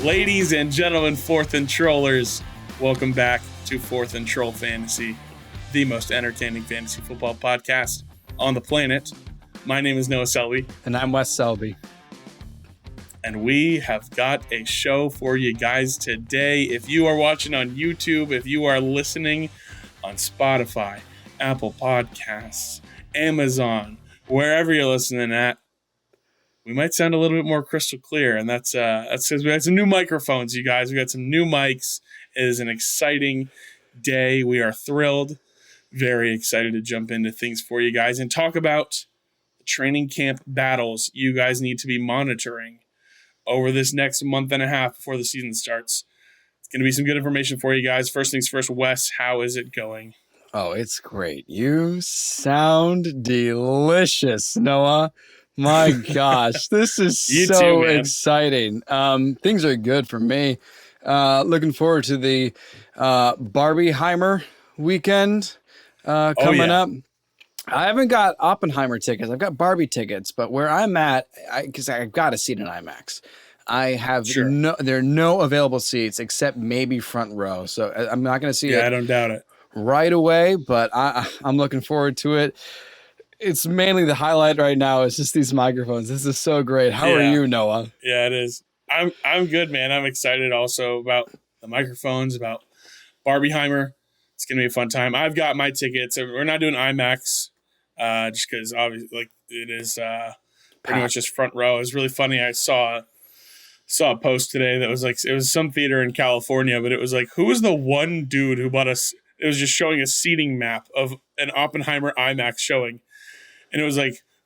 Ladies and gentlemen, Fourth and Trollers, welcome back to Fourth and Troll Fantasy, the most entertaining fantasy football podcast on the planet. My name is Noah Selby. And I'm Wes Selby. And we have got a show for you guys today. If you are watching on YouTube, if you are listening on Spotify, Apple Podcasts, Amazon, wherever you're listening at, we might sound a little bit more crystal clear, and that's because we had some new microphones, you guys. We got some new mics. It is an exciting day. We are thrilled, very excited to jump into things for you guys and talk about the training camp battles you guys need to be monitoring over this next month and a half before the season starts. It's going to be some good information for you guys. First things first, Wes, how is it going? Oh, it's great. You sound delicious, Noah. My gosh, this is so exciting. Things are good for me. Looking forward to the Barbieheimer weekend coming up. I haven't got Oppenheimer tickets. I've got Barbie tickets, but where I'm at, because I've got a seat in IMAX, I have there are no available seats except maybe front row. So I'm not going to see it. I don't doubt it. Right away, but I'm looking forward to it. It's mainly the highlight right now. It's just these microphones. This is so great. How are you, Noah? Yeah, it is. I'm good, man. I'm excited also about the microphones, about Barbieheimer. It's gonna be a fun time. I've got my tickets. We're not doing IMAX, just because obviously, it is pretty much just front row. It was really funny. I saw a post today that was it was some theater in California, but it was who was the one dude who bought us? It was just showing a seating map of an Oppenheimer IMAX showing. And it was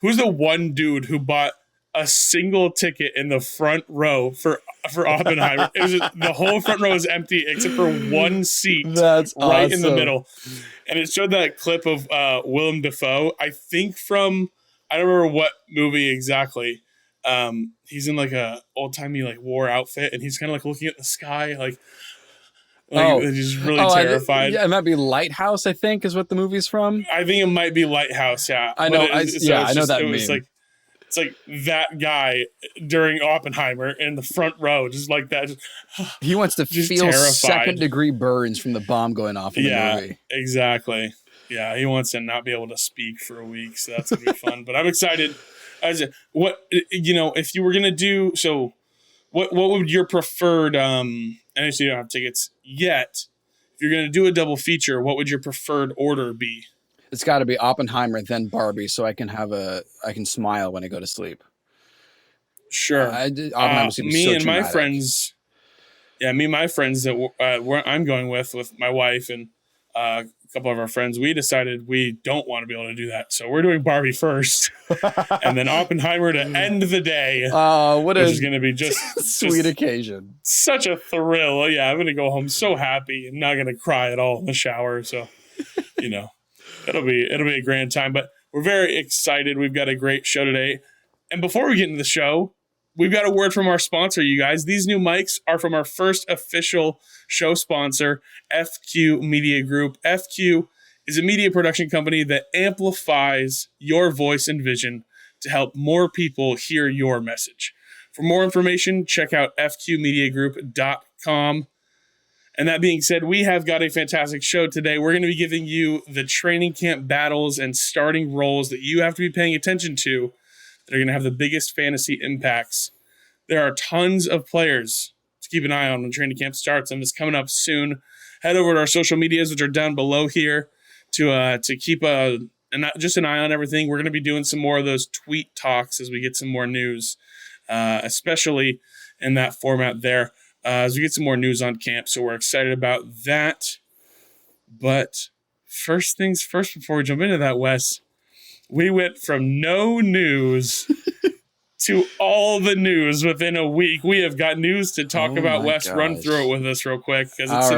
who's the one dude who bought a single ticket in the front row for Oppenheimer? It was the whole front row was empty except for one seat. That's right awesome. In the middle. And it showed that clip of Willem Dafoe, I think from, I don't remember what movie exactly. He's in a old-timey war outfit, and he's kind of looking at the sky he's really terrified. It might be Lighthouse, I think, is what the movie's from. I think it might be Lighthouse, yeah. I know. I know that meme. It's that guy during Oppenheimer in the front row, just like that. He wants to feel second-degry burns from the bomb going off in the movie. Yeah, exactly. Yeah, he wants to not be able to speak for a week, so that's going to be fun. But I'm excited. If you were going to do so, what would your preferred I know you don't have tickets yet. If you're going to do a double feature, what would your preferred order be? It's got to be Oppenheimer, then Barbie, so I can smile when I go to sleep. Sure. Me and my friends that I'm going with my wife and a couple of our friends, we decided we don't want to be able to do that. So we're doing Barbie first and then Oppenheimer to end the day. Which is going to be just sweet occasion. Such a thrill. Oh, yeah, I'm going to go home so happy and not going to cry at all in the shower. So, it'll be a grand time, but we're very excited. We've got a great show today. And before we get into the show, we've got a word from our sponsor, you guys. These new mics are from our first official show sponsor, FQ Media Group. FQ is a media production company that amplifies your voice and vision to help more people hear your message. For more information, check out fqmediagroup.com. And that being said, we have got a fantastic show today. We're going to be giving you the training camp battles and starting roles that you have to be paying attention to that are going to have the biggest fantasy impacts. There are tons of players to keep an eye on when training camp starts, and it's coming up soon. Head over to our social medias, which are down below here, to keep just an eye on everything. We're going to be doing some more of those tweet talks as we get some more news, especially in that format there, as we get some more news on camp. So we're excited about that. But first things first, before we jump into that, Wes, we went from no news to all the news within a week. We have got news to talk about. Wes, run through it with us real quick because it's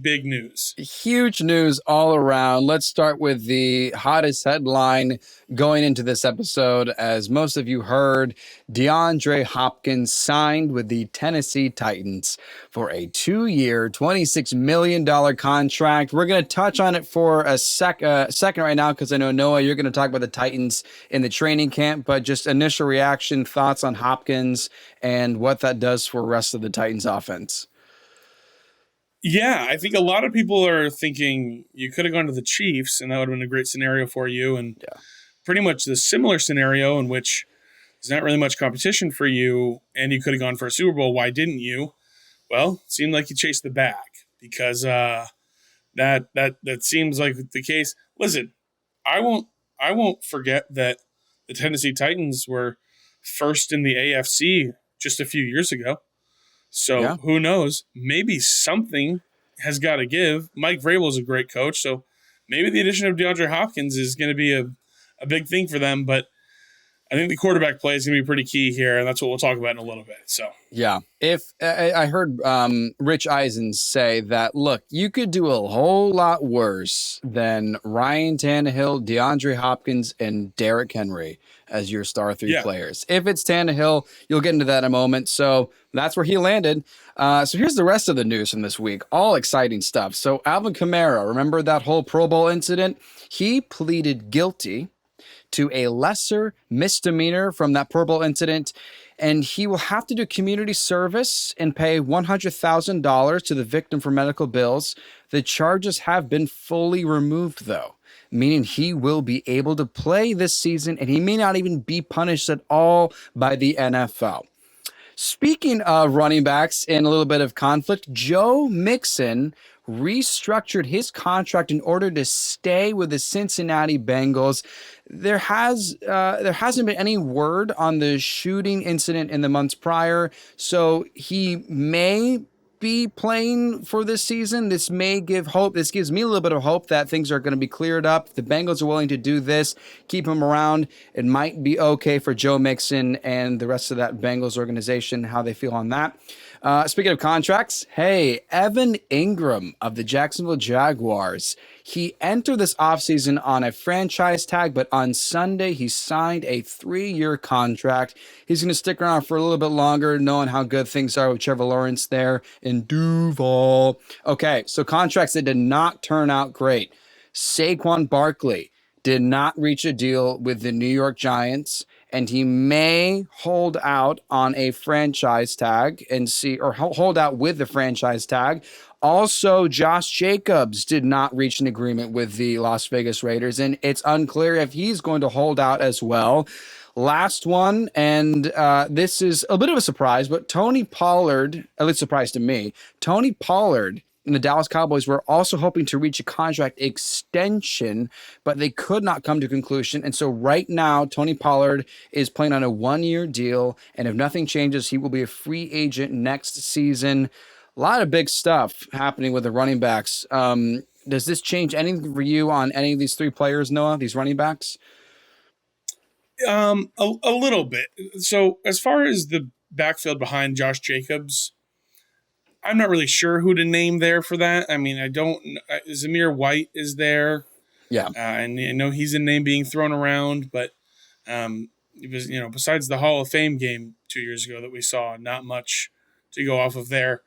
big news. Huge news all around. Let's start with the hottest headline going into this episode. As most of you heard, DeAndre Hopkins signed with the Tennessee Titans for a 2-year, $26 million contract. We're going to touch on it for a second right now because I know, Noah, you're going to talk about the Titans in the training camp, but just initial reaction in, thoughts on Hopkins and what that does for the rest of the Titans offense? Yeah, I think a lot of people are thinking you could have gone to the Chiefs, and that would have been a great scenario for you. And pretty much the similar scenario in which there's not really much competition for you, and you could have gone for a Super Bowl. Why didn't you? Well, it seemed like you chased the bag because that seems like the case. Listen, I won't forget that the Tennessee Titans were first in the AFC just a few years ago. So who knows? Maybe something has got to give. Mike Vrabel is a great coach, so maybe the addition of DeAndre Hopkins is going to be a big thing for them. But I think the quarterback play is going to be pretty key here, and that's what we'll talk about in a little bit. So if I heard Rich Eisen say that, look, you could do a whole lot worse than Ryan Tannehill, DeAndre Hopkins, and Derrick Henry as your star three players. If it's Tannehill, you'll get into that in a moment. So that's where he landed. So here's the rest of the news from this week. All exciting stuff. So Alvin Kamara, remember that whole Pro Bowl incident? He pleaded guilty to a lesser misdemeanor from that Pro Bowl incident, and he will have to do community service and pay $100,000 to the victim for medical bills. The charges have been fully removed, though, meaning he will be able to play this season, and he may not even be punished at all by the NFL. Speaking of running backs and a little bit of conflict, Joe Mixon restructured his contract in order to stay with the Cincinnati Bengals. There hasn't been any word on the shooting incident in the months prior, so he may be playing for this season. This may give hope. This gives me a little bit of hope that things are going to be cleared up. If the Bengals are willing to do this, keep him around, it might be okay for Joe Mixon and the rest of that Bengals organization, how they feel on that. Speaking of contracts, Evan Ingram of the Jacksonville Jaguars. He entered this offseason on a franchise tag, but on Sunday he signed a 3-year contract. He's going to stick around for a little bit longer, knowing how good things are with Trevor Lawrence there in Duval. Okay, so contracts that did not turn out great. Saquon Barkley did not reach a deal with the New York Giants, and he may hold out on a franchise tag hold out with the franchise tag. Also, Josh Jacobs did not reach an agreement with the Las Vegas Raiders, and it's unclear if he's going to hold out as well. Last one, and this is a bit of a surprise, but Tony Pollard, at least surprise to me, Tony Pollard and the Dallas Cowboys were also hoping to reach a contract extension, but they could not come to conclusion. And so right now, Tony Pollard is playing on a 1-year deal, and if nothing changes, he will be a free agent next season. A lot of big stuff happening with the running backs. Does this change anything for you on any of these 3 players, Noah, these running backs? A little bit. So as far as the backfield behind Josh Jacobs, I'm not really sure who to name there for that. I mean, Zamir White is there. Yeah. And I know he's a name being thrown around, but it was, besides the Hall of Fame game 2 years ago that we saw, not much to go off of there.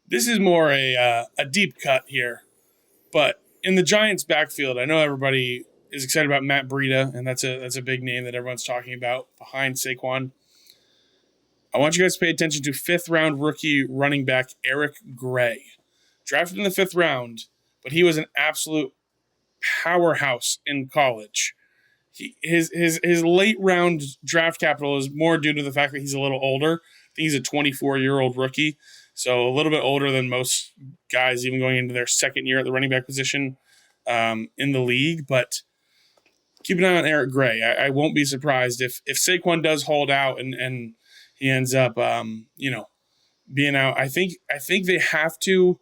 This is more a deep cut here. But in the Giants backfield, I know everybody is excited about Matt Breida, and that's a big name that everyone's talking about behind Saquon. I want you guys to pay attention to 5th-round rookie running back Eric Gray. Drafted in the 5th round, but he was an absolute powerhouse in college. His late round draft capital is more due to the fact that he's a little older. I think he's a 24-year-old rookie, so a little bit older than most guys, even going into their 2nd year at the running back position in the league. But keep an eye on Eric Gray. I won't be surprised if Saquon does hold out and he ends up, being out. I think they have to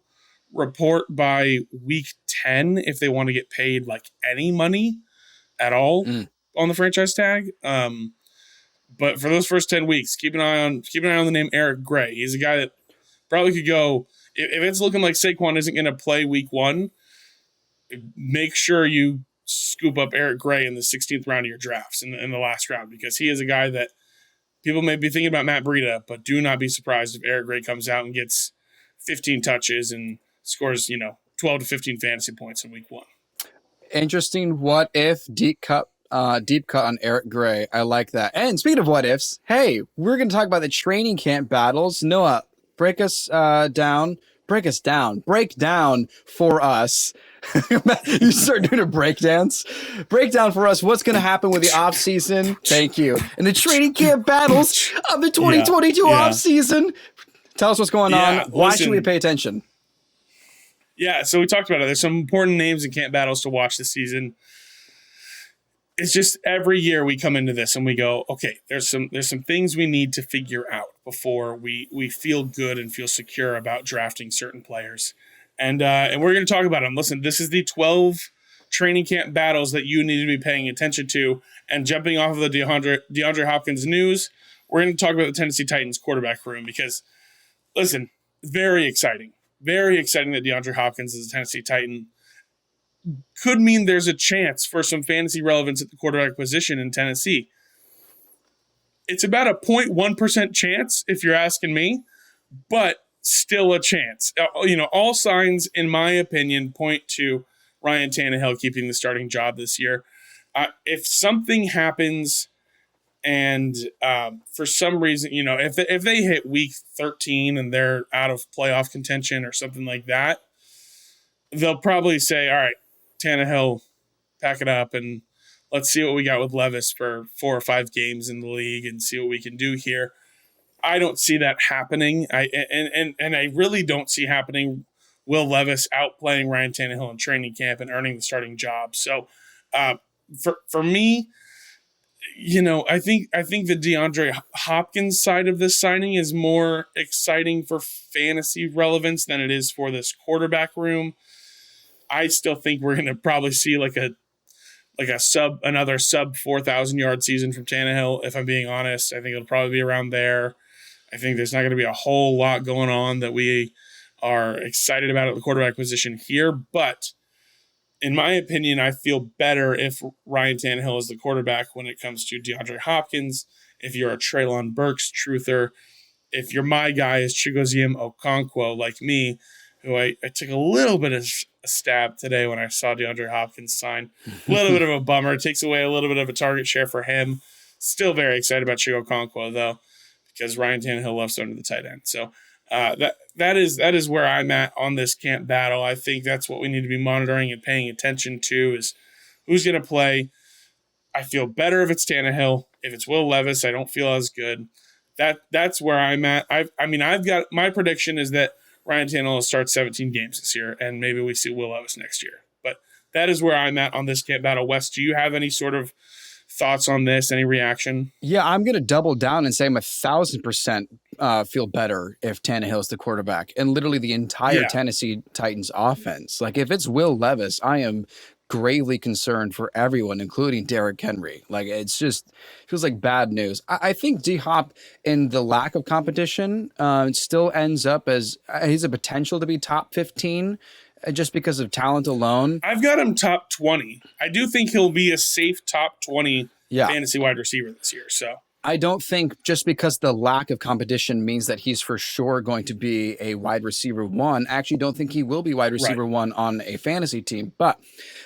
report by week 10 if they want to get paid like any money at all on the franchise tag. But for those first 10 weeks, keep an eye on the name Eric Gray. He's a guy that probably could go. If it's looking like Saquon isn't going to play week 1, make sure you scoop up Eric Gray in the 16th round of your drafts in the last round, because he is a guy that people may be thinking about Matt Breida, but do not be surprised if Eric Gray comes out and gets 15 touches and scores, 12 to 15 fantasy points in week 1. Interesting what if deep cut Deep cut on Eric Gray. I like that. And speaking of what ifs, hey, we're going to talk about the training camp battles. Noah, break us down. Break us down. Break down for us. You start doing a breakdance. Break down for us what's going to happen with the off season. Thank you. And the training camp battles of the 2022 off season. Tell us what's going on. Why should we pay attention? Yeah, so we talked about it. There's some important names in camp battles to watch this season. It's just every year we come into this and we go, okay, there's some things we need to figure out before we feel good and feel secure about drafting certain players. And we're going to talk about them. Listen, this is the 12 training camp battles that you need to be paying attention to. And jumping off of the DeAndre Hopkins news, we're going to talk about the Tennessee Titans quarterback room because, listen, very exciting. Very exciting that DeAndre Hopkins is a Tennessee Titan. Could mean there's a chance for some fantasy relevance at the quarterback position in Tennessee. It's about a 0.1% chance, if you're asking me, but still a chance. All signs, in my opinion, point to Ryan Tannehill keeping the starting job this year. If something happens and for some reason, if they hit week 13 and they're out of playoff contention or something like that, they'll probably say, all right, Tannehill, pack it up and let's see what we got with Levis for 4 or 5 games in the league and see what we can do here. I don't see that happening. I really don't see happening Will Levis outplaying Ryan Tannehill in training camp and earning the starting job. So for me, I think the DeAndre Hopkins side of this signing is more exciting for fantasy relevance than it is for this quarterback room. I still think we're going to probably see another sub 4,000 yard season from Tannehill. If I'm being honest, I think it'll probably be around there. I think there's not going to be a whole lot going on that we are excited about at the quarterback position here. But in my opinion, I feel better if Ryan Tannehill is the quarterback when it comes to DeAndre Hopkins. If you're a Treylon Burks truther, if you're my guy is Chigoziem Okonkwo like me, who I took a little bit of a stab today when I saw DeAndre Hopkins sign. A little bit of a bummer. It takes away a little bit of a target share for him. Still very excited about Chigo Okonkwo, though, because Ryan Tannehill loves throwing to the tight end. So that is where I'm at on this camp battle. I think that's what we need to be monitoring and paying attention to is who's going to play. I feel better if it's Tannehill. If it's Will Levis, I don't feel as good. That's where I'm at. I've got my prediction is that Ryan Tannehill will start 17 games this year, and maybe we see Will Levis next year. But that is where I'm at on this camp battle. Wes, do you have any sort of thoughts on this? Any reaction? Yeah, I'm going to double down and say I'm 1,000% feel better if Tannehill is the quarterback and literally the entire Tennessee Titans offense. Like if it's Will Levis, I am gravely concerned for everyone, including Derrick Henry. Like it's just feels like bad news. I think D-Hop in the lack of competition still ends up as he's a potential to be top 15 just because of talent alone. I've got him top 20. I do think he'll be a safe top 20 fantasy wide receiver this year. So I don't think just because the lack of competition means that he's for sure going to be a wide receiver 1. I actually don't think he will be wide receiver 1 on a fantasy team, but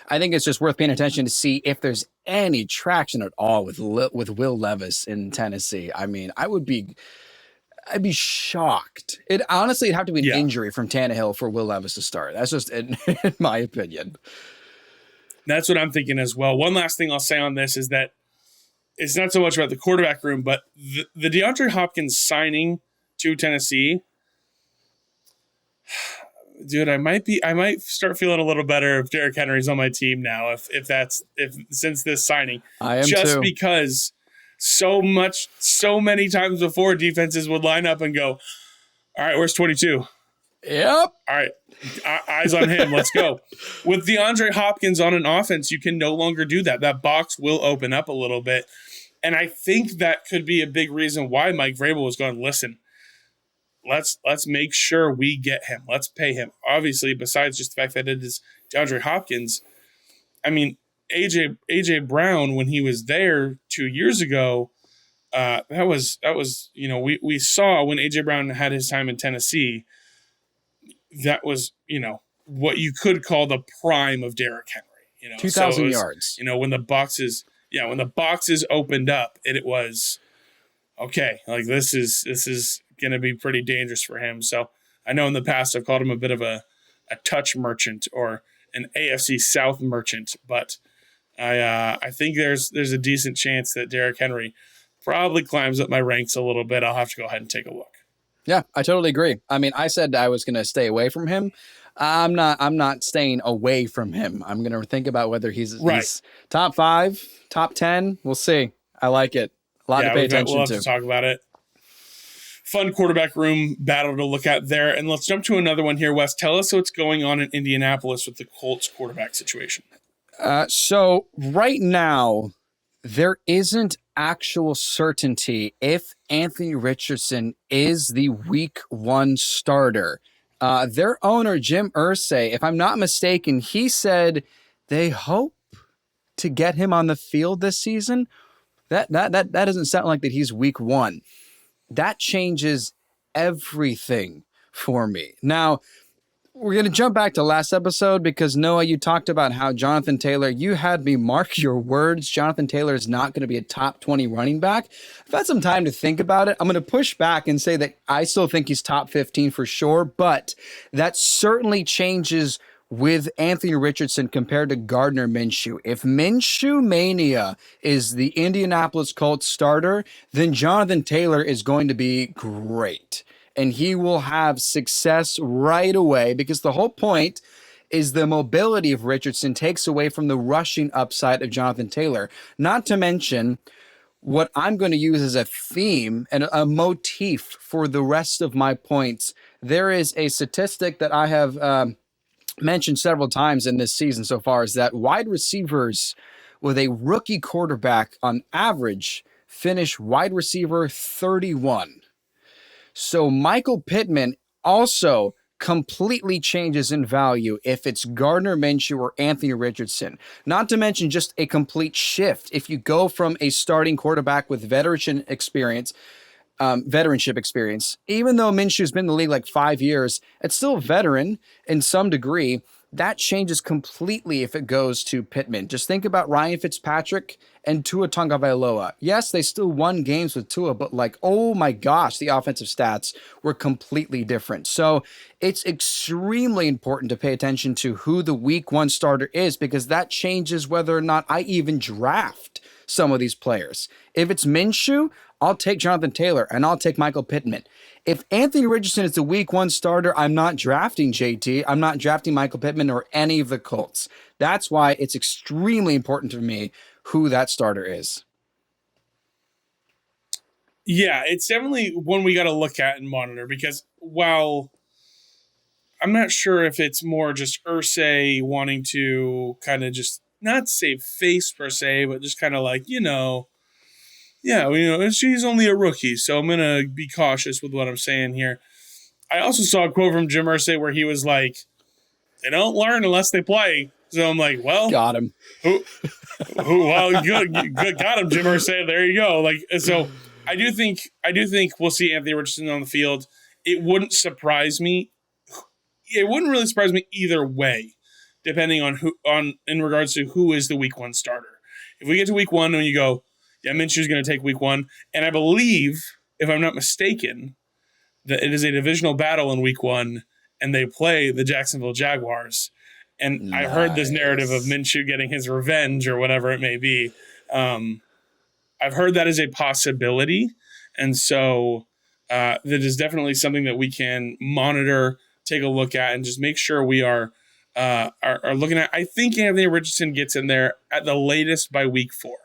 I think it's just worth paying attention to see if there's any traction at all with Will Levis in Tennessee. I mean, I'd be shocked. It'd have to be an injury from Tannehill for Will Levis to start. That's just in my opinion. That's what I'm thinking as well. One last thing I'll say on this is that it's not so much about the quarterback room, but the DeAndre Hopkins signing to Tennessee, dude, I might start feling a little better if Derrick Henry's on my team now. Since this signing, I am just too. Because so many times before defenses would line up and go, all right, where's 22? Yep. All right, eyes on him. Let's go. With DeAndre Hopkins on an offense, you can no longer do that. That box will open up a little bit. And I think that could be a big reason why Mike Vrabel was going, listen, let's make sure we get him. Let's pay him. Obviously, besides just the fact that it is DeAndre Hopkins, I mean, AJ Brown, when he was there 2 years ago, that was we saw when AJ Brown had his time in Tennessee, that was, what you could call the prime of Derrick Henry. 2,000 yards. When the box is when the boxes opened up, it was okay. Like this is going to be pretty dangerous for him. So I know in the past I've called him a bit of a touch merchant or an AFC South merchant, but I think there's a decent chance that Derrick Henry probably climbs up my ranks a little bit. I'll have to go ahead and take a look. Yeah, I totally agree. I mean, I said I was going to stay away from him. I'm not staying away from him. I'm going to think about whether he's top 5, top 10. We'll see. I like it. A lot to pay attention to. We'll have to talk about it. Fun quarterback room battle to look at there. And let's jump to another one here, Wes. Tell us what's going on in Indianapolis with the Colts quarterback situation. So right now, there isn't actual certainty if Anthony Richardson is the week 1 starter. Their owner, Jim Irsay, if I'm not mistaken, he said they hope to get him on the field this season. That doesn't sound like that he's week 1. That changes everything for me. Now, we're going to jump back to last episode because, Noah, you talked about how Jonathan Taylor, you had me mark your words. Jonathan Taylor is not going to be a top 20 running back. I've had some time to think about it. I'm going to push back and say that I still think he's top 15 for sure, but that certainly changes with Anthony Richardson compared to Gardner Minshew. If Minshew Mania is the Indianapolis Colts starter, then Jonathan Taylor is going to be great. And he will have success right away because the whole point is the mobility of Richardson takes away from the rushing upside of Jonathan Taylor. Not to mention what I'm going to use as a theme and a motif for the rest of my points. There is a statistic that I have mentioned several times in this season so far, is that wide receivers with a rookie quarterback on average finish wide receiver 31. So Michael Pittman also completely changes in value if it's Gardner Minshew or Anthony Richardson. Not to mention just a complete shift. If you go from a starting quarterback with veteranship experience, even though Minshew's been in the league like 5 years, it's still a veteran in some degree. That changes completely if it goes to Pittman. Just think about Ryan Fitzpatrick and Tua Tagovailoa. Yes, they still won games with Tua, but like, oh my gosh, the offensive stats were completely different. So it's extremely important to pay attention to who the week 1 starter is, because that changes whether or not I even draft some of these players. If it's Minshew, I'll take Jonathan Taylor and I'll take Michael Pittman. If Anthony Richardson is the week 1 starter, I'm not drafting JT. I'm not drafting Michael Pittman or any of the Colts. That's why it's extremely important to me who that starter is. Yeah, it's definitely one we got to look at and monitor, because while I'm not sure if it's more just Irsay wanting to kind of just not save face per se, but just kind of like, she's only a rookie, so I'm going to be cautious with what I'm saying here. I also saw a quote from Jim Irsay where he was like, they don't learn unless they play. So I'm like, well, got him. Well, good, got him, Jim Irsay. There you go. Like, so I do think we'll see Anthony Richardson on the field. It wouldn't surprise me. It wouldn't really surprise me either way, depending on in regards to who is the week 1 starter. If we get to week 1 and you go, yeah, Minshew's going to take week 1, and I believe, if I'm not mistaken, that it is a divisional battle in week 1, and they play the Jacksonville Jaguars. And nice. I heard this narrative of Minshew getting his revenge or whatever it may be. I've heard that is a possibility, and so that is definitely something that we can monitor, take a look at, and just make sure we are looking at. I think Anthony Richardson gets in there at the latest by week 4.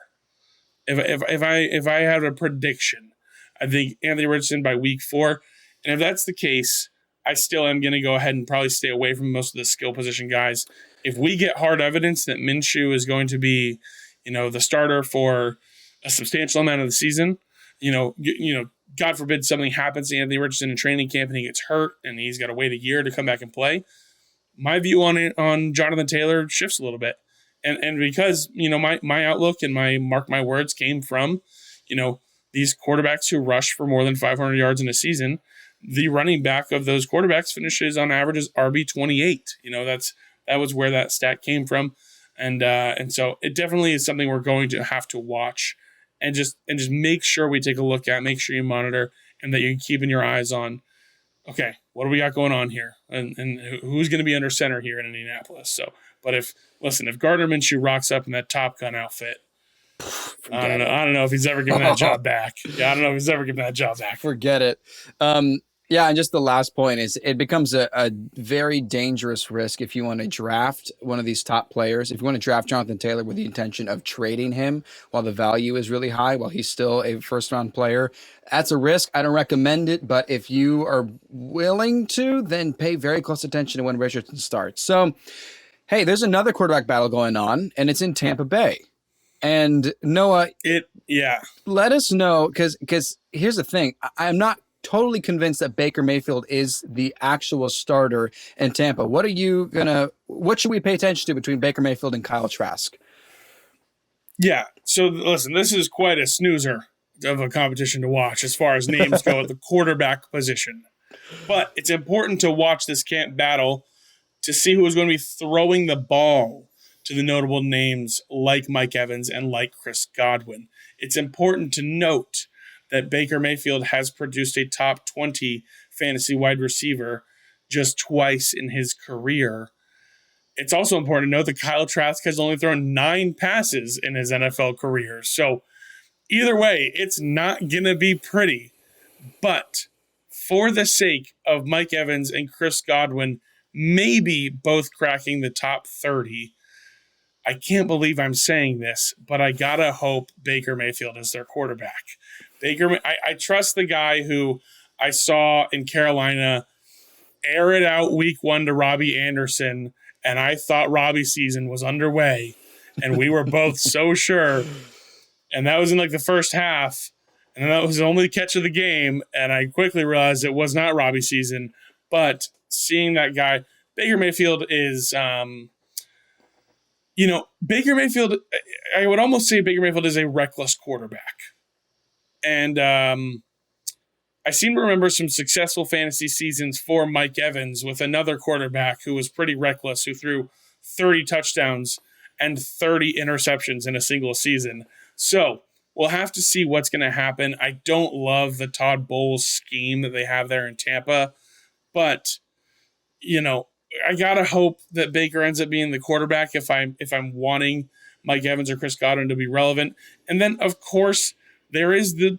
If I had a prediction, I think Anthony Richardson by week 4. And if that's the case, I still am going to go ahead and probably stay away from most of the skill position guys. If we get hard evidence that Minshew is going to be, the starter for a substantial amount of the season, God forbid something happens to Anthony Richardson in training camp and he gets hurt and he's got to wait a year to come back and play, my view on Jonathan Taylor shifts a little bit. And because, my outlook and my mark my words came from, these quarterbacks who rush for more than 500 yards in a season, the running back of those quarterbacks finishes on average as RB 28. That was where that stat came from. And so it definitely is something we're going to have to watch, and just make sure we take a look at, make sure you monitor, and that you're keeping your eyes on. Okay, what do we got going on here, and who's going to be under center here in Indianapolis? So, but if Gardner Minshew rocks up in that Top Gun outfit, I don't know if he's ever given that job back. Yeah, I don't know if he's ever given that job back. Forget it. Yeah, and just the last point is it becomes a very dangerous risk if you want to draft one of these top players. If you want to draft Jonathan Taylor with the intention of trading him while the value is really high, while he's still a first-round player, that's a risk. I don't recommend it, but if you are willing to, then pay very close attention to when Richardson starts. So, hey, there's another quarterback battle going on, and it's in Tampa Bay. And Noah, let us know, because here's the thing. I'm not totally convinced that Baker Mayfield is the actual starter in Tampa. What should we pay attention to between Baker Mayfield and Kyle Trask? Yeah. So listen, this is quite a snoozer of a competition to watch as far as names go at the quarterback position. But it's important to watch this camp battle to see who is going to be throwing the ball to the notable names like Mike Evans and like Chris Godwin. It's important to note that Baker Mayfield has produced a top 20 fantasy wide receiver just twice in his career. It's also important to note that Kyle Trask has only thrown 9 passes in his NFL career. So either way, it's not going to be pretty. But for the sake of Mike Evans and Chris Godwin maybe both cracking the top 30, I can't believe I'm saying this, but I gotta hope Baker Mayfield is their quarterback. I trust the guy who I saw in Carolina air it out week 1 to Robbie Anderson, and I thought Robbie's season was underway, and we were both so sure. And that was in like the first half, and that was the only catch of the game, and I quickly realized it was not Robbie's season. But seeing that guy, Baker Mayfield is Baker Mayfield, I would almost say Baker Mayfield is a reckless quarterback. And I seem to remember some successful fantasy seasons for Mike Evans with another quarterback who was pretty reckless, who threw 30 touchdowns and 30 interceptions in a single season. So we'll have to see what's going to happen. I don't love the Todd Bowles scheme that they have there in Tampa, but, I gotta hope that Baker ends up being the quarterback if I'm wanting Mike Evans or Chris Godwin to be relevant. And then, of course, there is the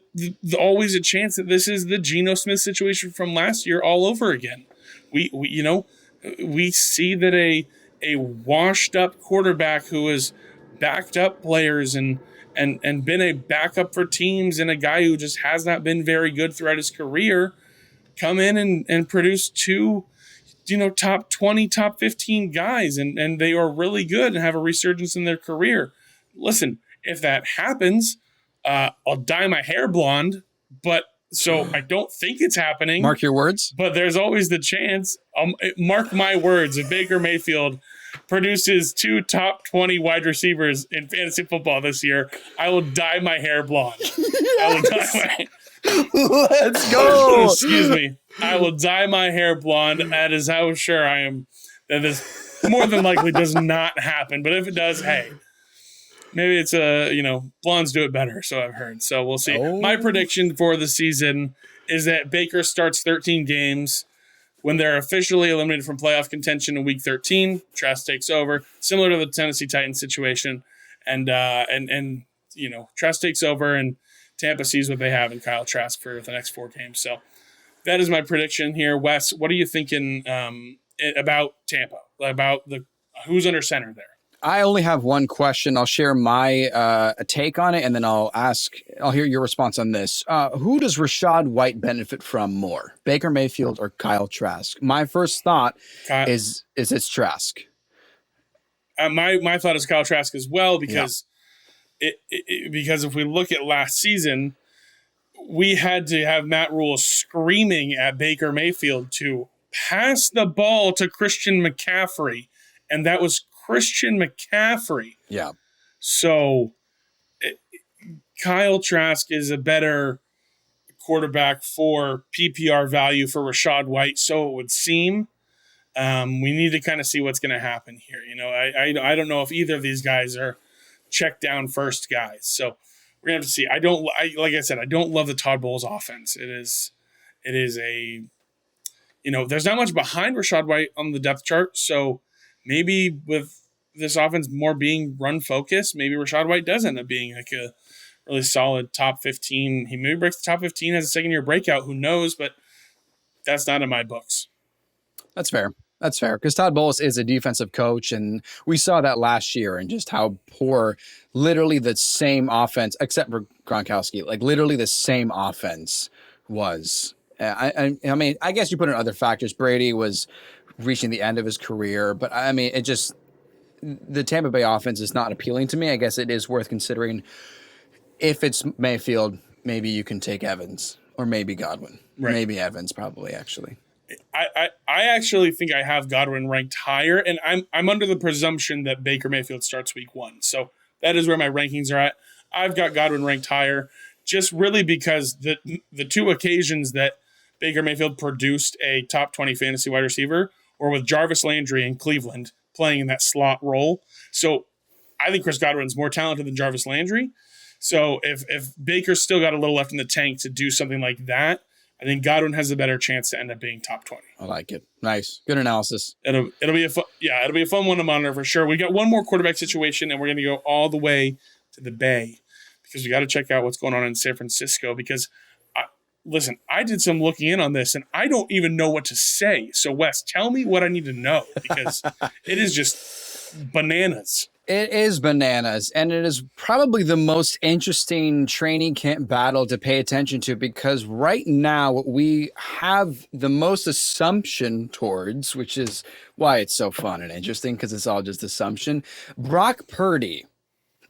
always a chance that this is the Geno Smith situation from last year all over again. We see that a washed up quarterback who has backed up players and been a backup for teams, and a guy who just has not been very good throughout his career come in and produce 2 top 20, top 15 guys, and they are really good and have a resurgence in their career. Listen, if that happens, I'll dye my hair blonde, but so I don't think it's happening. Mark your words. But there's always the chance. Mark my words, if Baker Mayfield produces 2 top 20 wide receivers in fantasy football this year, I will dye my hair blonde. I will dye my Let's go. Excuse me. I will dye my hair blonde. That is how sure I am that this more than likely does not happen. But if it does, hey, maybe it's blondes do it better. So I've heard. So we'll see. Oh. My prediction for the season is that Baker starts 13 games. When they're officially eliminated from playoff contention in week 13, Trask takes over, similar to the Tennessee Titans situation. And Trask takes over, and Tampa sees what they have in Kyle Trask for the next 4 games. So that is my prediction here. Wes, what are you thinking about Tampa, about who's under center there? I only have one question. I'll share my take on it, and then I'll hear your response on this. Who does Rachaad White benefit from more, Baker Mayfield or Kyle Trask? My first thought is it's Trask. My thought is Kyle Trask as well, because because if we look at last season, we had to have Matt Rule screaming at Baker Mayfield to pass the ball to Christian McCaffrey, and that was Christian McCaffrey. Yeah. So Kyle Trask is a better quarterback for PPR value for Rachaad White, so it would seem. We need to kind of see what's going to happen here. I don't know if either of these guys are check down first guys. So we're gonna have to see. Like I said, I don't love the Todd Bowles offense. It is a, there's not much behind Rachaad White on the depth chart. So maybe with this offense more being run focused, maybe Rachaad White does end up being like a really solid top 15. He maybe breaks the top 15 as a second year breakout. Who knows? But that's not in my books. That's fair. That's fair, because Todd Bowles is a defensive coach, and we saw that last year and just how poor literally the same offense, except for Gronkowski, like literally the same offense was. I mean, I guess you put in other factors. Brady was reaching the end of his career, but I mean, the Tampa Bay offense is not appealing to me. I guess it is worth considering. If it's Mayfield, maybe you can take Evans, or maybe Godwin. Right. Maybe Evans, probably, actually. I actually think I have Godwin ranked higher, and I'm under the presumption that Baker Mayfield starts week 1. So that is where my rankings are at. I've got Godwin ranked higher, just really because the two occasions that Baker Mayfield produced a top 20 fantasy wide receiver were with Jarvis Landry in Cleveland playing in that slot role. So I think Chris Godwin's more talented than Jarvis Landry. So if Baker's still got a little left in the tank to do something like that, I think Godwin has a better chance to end up being top 20. I like it. Nice. Good analysis. It'll be a fun one to monitor for sure. We got one more quarterback situation, and we're going to go all the way to the Bay because we got to check out what's going on in San Francisco because listen, I did some looking in on this, and I don't even know what to say. So, Wes, tell me what I need to know because it is just bananas. It is bananas, and it is probably the most interesting training camp battle to pay attention to because right now what we have the most assumption towards, which is why it's so fun and interesting because it's all just assumption. Brock Purdy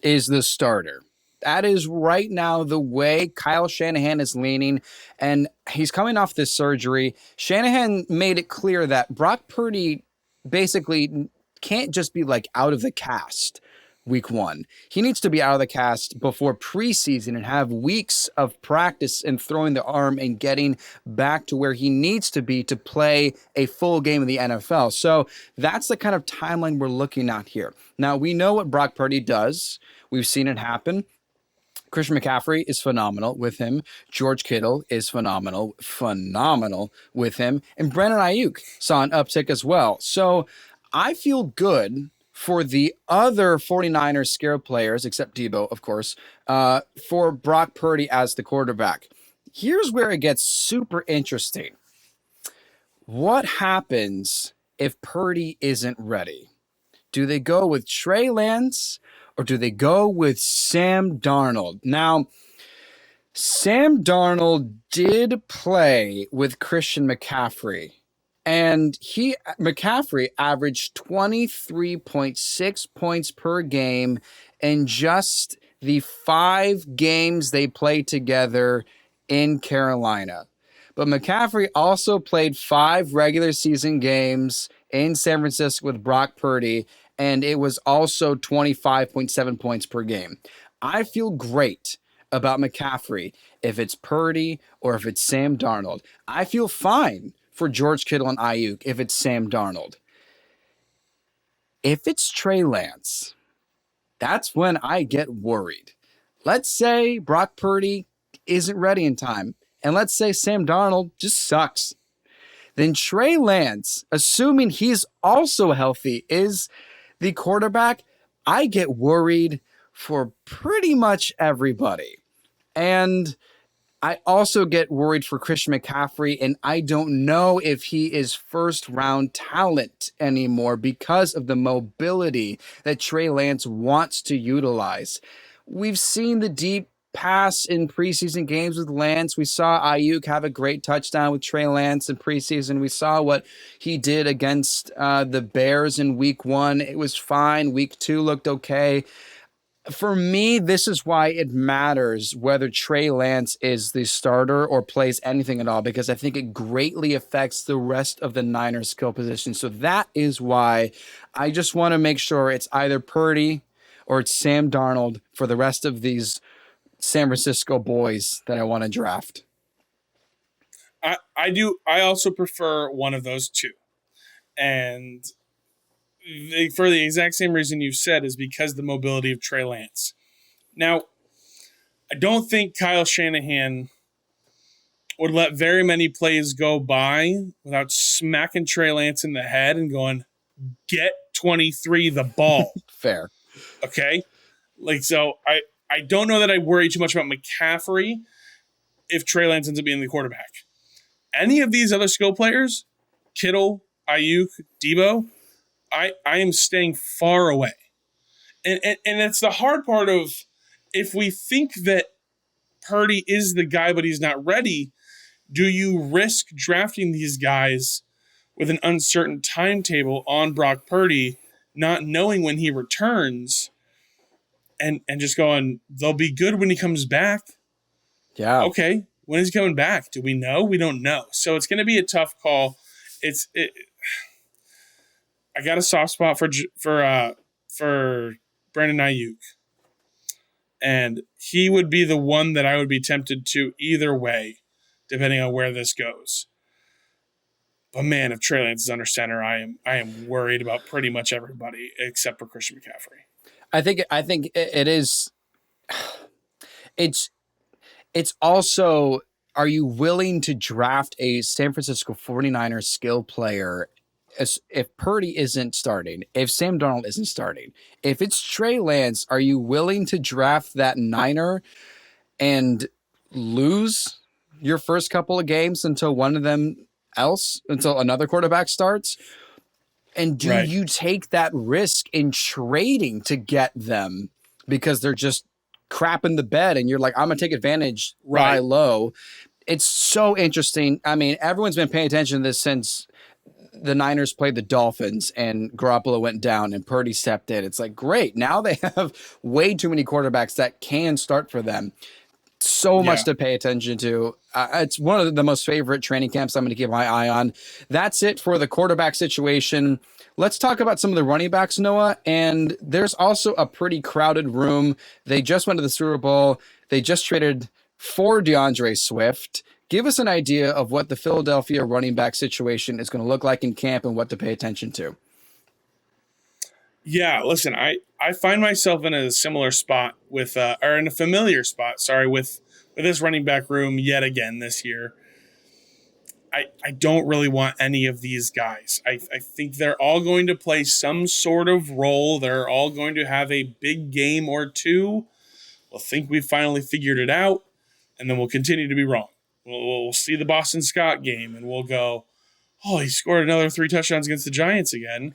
is the starter. That is right now the way Kyle Shanahan is leaning, and he's coming off this surgery. Shanahan made it clear that Brock Purdy basically can't just be like out of the cast week 1. He needs to be out of the cast before preseason and have weeks of practice and throwing the arm and getting back to where he needs to be to play a full game of the NFL. So that's the kind of timeline we're looking at here. Now, we know what Brock Purdy does. We've seen it happen. Christian McCaffrey is phenomenal with him. George Kittle is phenomenal with him. And Brandon Ayuk saw an uptick as well. So I feel good for the other 49ers skill players, except Debo, of course, for Brock Purdy as the quarterback. Here's where it gets super interesting. What happens if Purdy isn't ready? Do they go with Trey Lance or do they go with Sam Darnold? Now, Sam Darnold did play with Christian McCaffrey. And McCaffrey averaged 23.6 points per game in just the 5 games they played together in Carolina. But McCaffrey also played 5 regular season games in San Francisco with Brock Purdy, and it was also 25.7 points per game. I feel great about McCaffrey if it's Purdy or if it's Sam Darnold. I feel fine for George Kittle and Ayuk if it's Sam Darnold. If it's Trey Lance, that's when I get worried. Let's say Brock Purdy isn't ready in time, and let's say Sam Darnold just sucks. Then Trey Lance, assuming he's also healthy, is the quarterback. I get worried for pretty much everybody. And I also get worried for Christian McCaffrey, and I don't know if he is first-round talent anymore because of the mobility that Trey Lance wants to utilize. We've seen the deep pass in preseason games with Lance. We saw Ayuk have a great touchdown with Trey Lance in preseason. We saw what he did against the Bears in week 1. It was fine. Week 2 looked okay. For me, this is why it matters whether Trey Lance is the starter or plays anything at all, because I think it greatly affects the rest of the Niners skill position. So that is why I just want to make sure it's either Purdy or it's Sam Darnold for the rest of these San Francisco boys that I want to draft. I do. I also prefer one of those two. And for the exact same reason you've said, is because the mobility of Trey Lance. Now, I don't think Kyle Shanahan would let very many plays go by without smacking Trey Lance in the head and going, get 23 the ball. Fair. Okay? Like, so I don't know that I worry too much about McCaffrey if Trey Lance ends up being the quarterback. Any of these other skill players, Kittle, Ayuk, Debo, I am staying far away. And it's the hard part of, if we think that Purdy is the guy but he's not ready, do you risk drafting these guys with an uncertain timetable on Brock Purdy, not knowing when he returns, and just going, they'll be good when he comes back? Yeah. Okay. When is he coming back? Do we know? We don't know. So it's going to be a tough call. I got a soft spot for Brandon Ayuk, and he would be the one that I would be tempted to either way, depending on where this goes. But man, if Trey Lance is under center, I am worried about pretty much everybody except for Christian McCaffrey. I think it is. It's also, are you willing to draft a San Francisco 49ers skill player if Purdy isn't starting, if Sam Darnold isn't starting? If it's Trey Lance, are you willing to draft that Niner and lose your first couple of games until another quarterback starts? And do you take that risk in trading to get them because they're just crap in the bed and you're like, I'm going to take advantage buy low? It's so interesting. I mean, everyone's been paying attention to this since the Niners played the Dolphins and Garoppolo went down and Purdy stepped in. It's like, great. Now they have way too many quarterbacks that can start for them. So much to pay attention to. It's one of the most favorite training camps I'm going to keep my eye on. That's it for the quarterback situation. Let's talk about some of the running backs, Noah. And there's also a pretty crowded room. They just went to the Super Bowl. They just traded for DeAndre Swift. Give us an idea of what the Philadelphia running back situation is going to look like in camp and what to pay attention to. Yeah, listen, I find myself in a similar spot with in a familiar spot, with this running back room yet again this year. I don't really want any of these guys. I think they're all going to play some sort of role. They're all going to have a big game or two. We'll think we finally figured it out, and then we'll continue to be wrong. We'll see the Boston Scott game, and we'll go, oh, he scored another 3 touchdowns against the Giants again.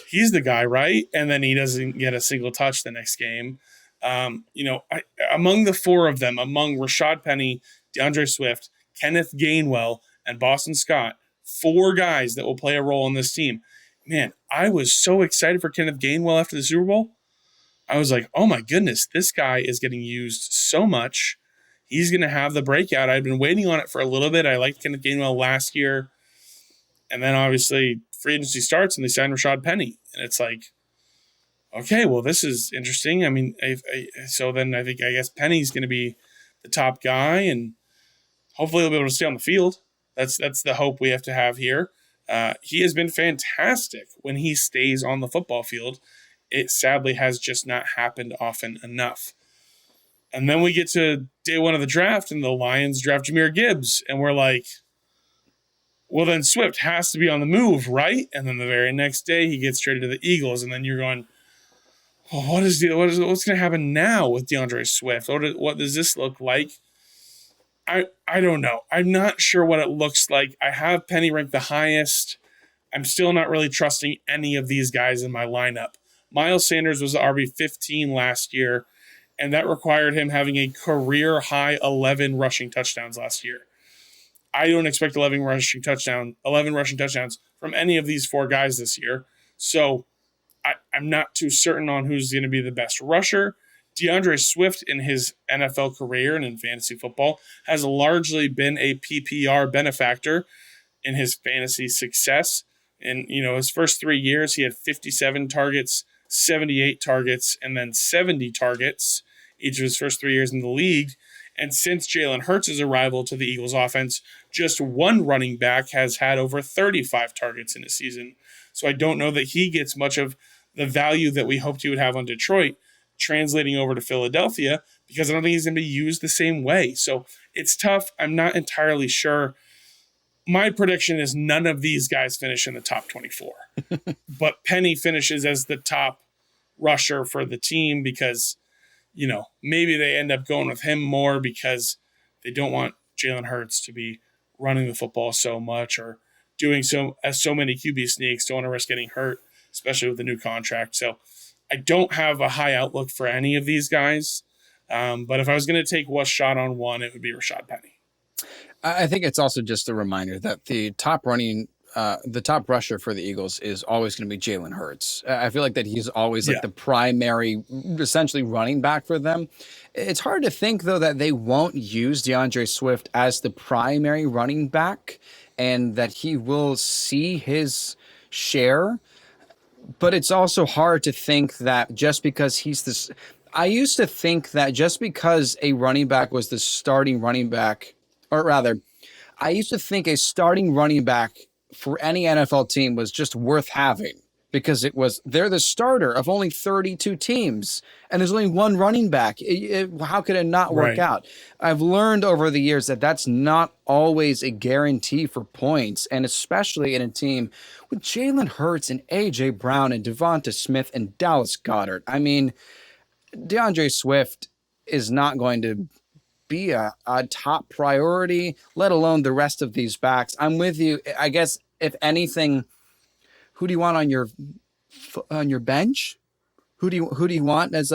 He's the guy, right? And then he doesn't get a single touch the next game. Among the 4 of them, among Rashad Penny, DeAndre Swift, Kenneth Gainwell, and Boston Scott, 4 guys that will play a role in this team. Man, I was so excited for Kenneth Gainwell after the Super Bowl. I was like, oh my goodness, this guy is getting used so much. He's going to have the breakout. I've been waiting on it for a little bit. I liked Kenneth Gainwell last year. And then obviously free agency starts and they sign Rashad Penny. And it's like, okay, well, this is interesting. I mean, so then I guess Penny's going to be the top guy and hopefully he'll be able to stay on the field. That's the hope we have to have here. He has been fantastic when he stays on the football field. It sadly has just not happened often enough. And then we get to day 1 of the draft and the Lions draft Jahmyr Gibbs. And we're like, well, then Swift has to be on the move, right? And then the very next day he gets traded to the Eagles. And then you're going, well, what's going to happen now with DeAndre Swift? What does this look like? I don't know. I'm not sure what it looks like. I have Penny ranked the highest. I'm still not really trusting any of these guys in my lineup. Miles Sanders was the RB15 last year, and that required him having a career-high 11 rushing touchdowns last year. I don't expect 11 rushing touchdowns from any of these 4 guys this year. So I'm not too certain on who's going to be the best rusher. DeAndre Swift in his NFL career and in fantasy football has largely been a PPR benefactor in his fantasy success. In his first 3 years, he had 57 targets, 78 targets, and then 70 targets each of his first 3 years in the league. And since Jalen Hurts' arrival to the Eagles offense, just one running back has had over 35 targets in a season. So I don't know that he gets much of the value that we hoped he would have on Detroit translating over to Philadelphia, because I don't think he's going to be used the same way. So it's tough. I'm not entirely sure. My prediction is none of these guys finish in the top 24. But Penny finishes as the top rusher for the team because, maybe they end up going with him more because they don't want Jalen Hurts to be running the football so much or doing so many QB sneaks. Don't want to risk getting hurt, especially with the new contract. So I don't have a high outlook for any of these guys. But if I was going to take one shot on one, it would be Rashad Penny. I think it's also just a reminder that the top rusher for the Eagles is always going to be Jalen Hurts. I feel like that he's always like the primary, essentially running back for them. It's hard to think, though, that they won't use DeAndre Swift as the primary running back and that he will see his share. But it's also hard to think that just because he's this. I used to think that just because a running back was the starting running back, or rather, I used to think a starting running back for any NFL team was just worth having because they're the starter of only 32 teams and there's only one running back. How could it not work out? I've learned over the years that that's not always a guarantee for points, and especially in a team with Jalen Hurts and A.J. Brown and Devonta Smith and Dallas Goedert. I mean, DeAndre Swift is not going to be a top priority, let alone the rest of these backs. I'm with you. I guess if anything, who do you want on your bench? Who do you want as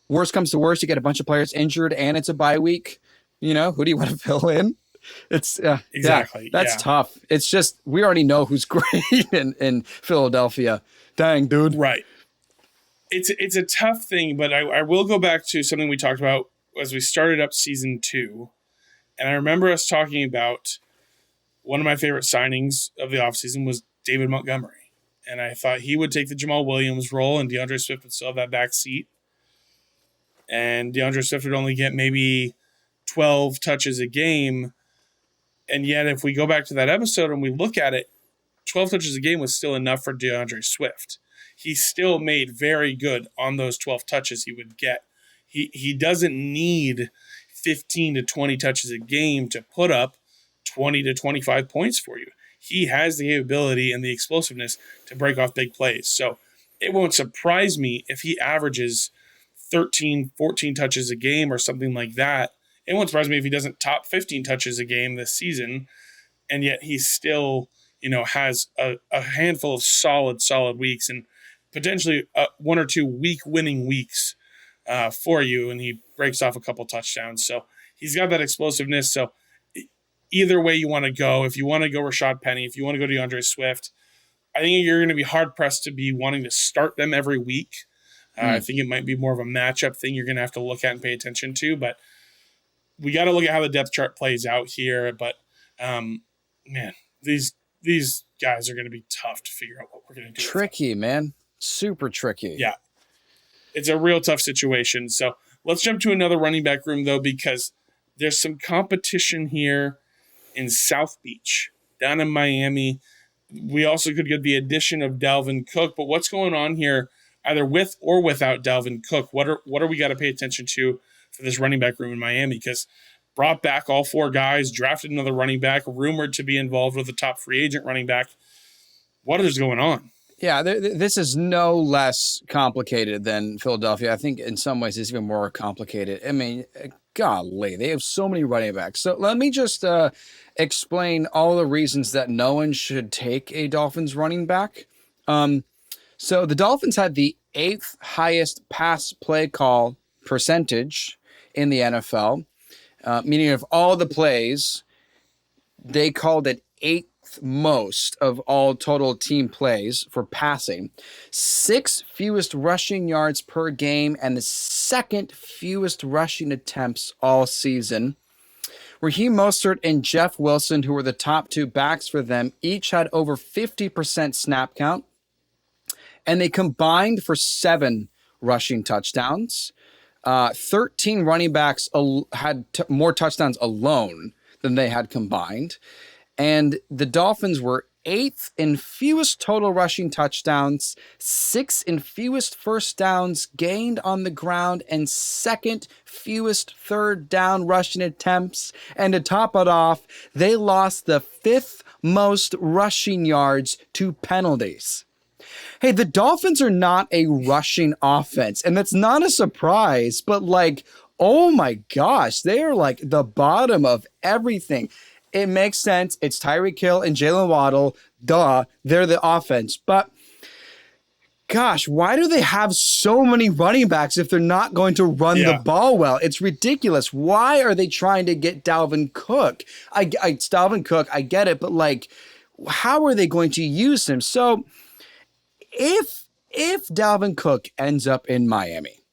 worst comes to worst, you get a bunch of players injured and it's a bye week. Who do you want to fill in? It's exactly that's tough. It's just we already know who's great in Philadelphia. Dang, dude. Right. It's a tough thing, but I will go back to something we talked about as we started up season 2. And I remember us talking about one of my favorite signings of the offseason was David Montgomery. And I thought he would take the Jamal Williams role and DeAndre Swift would still have that back seat. And DeAndre Swift would only get maybe 12 touches a game. And yet if we go back to that episode and we look at it, 12 touches a game was still enough for DeAndre Swift. He still made very good on those 12 touches he would get. He doesn't need 15 to 20 touches a game to put up 20 to 25 points for you. He has the capability and the explosiveness to break off big plays. So it won't surprise me if he averages 13, 14 touches a game or something like that. It won't surprise me if he doesn't top 15 touches a game this season, and yet he still, has a handful of solid weeks and potentially 1 or 2 week winning weeks for you, and he breaks off a couple touchdowns. So he's got that explosiveness. So either way you want to go, if you want to go Rashad Penny, if you want to go DeAndre Swift, I think you're going to be hard-pressed to be wanting to start them every week. I think it might be more of a matchup thing you're going to have to look at and pay attention to, but we got to look at how the depth chart plays out here. But, man, these guys are going to be tough to figure out what we're going to do. Tricky, man. Super tricky. Yeah. It's a real tough situation. So let's jump to another running back room, though, because there's some competition here in South Beach, down in Miami. We also could get the addition of Dalvin Cook, but what's going on here, either with or without Dalvin Cook? What are we got to pay attention to for this running back room in Miami? Because brought back all 4 guys, drafted another running back, rumored to be involved with a top free agent running back. What is going on? Yeah, this is no less complicated than Philadelphia. I think in some ways it's even more complicated. I mean, golly, they have so many running backs. So let me just explain all the reasons that no one should take a Dolphins running back. So the Dolphins had the 8th highest pass play call percentage in the NFL, meaning of all the plays, they called it 8th most of all total team plays for passing, 6th fewest rushing yards per game, and the 2nd fewest rushing attempts all season. Raheem Mostert and Jeff Wilson, who were the top 2 backs for them, each had over 50% snap count, and they combined for 7 rushing touchdowns. 13 running backs had more touchdowns alone than they had combined. And the Dolphins were 8th in fewest total rushing touchdowns, 6th in fewest first downs gained on the ground, and 2nd fewest third down rushing attempts. And to top it off, they lost the 5th most rushing yards to penalties. Hey, the Dolphins are not a rushing offense, and that's not a surprise, but like, oh my gosh, they are like the bottom of everything. It makes sense. It's Tyreek Hill and Jalen Waddle. Duh, they're the offense. But gosh, why do they have so many running backs if they're not going to run the ball well? It's ridiculous. Why are they trying to get Dalvin Cook? It's Dalvin Cook, I get it, but like, how are they going to use him? So if Dalvin Cook ends up in Miami,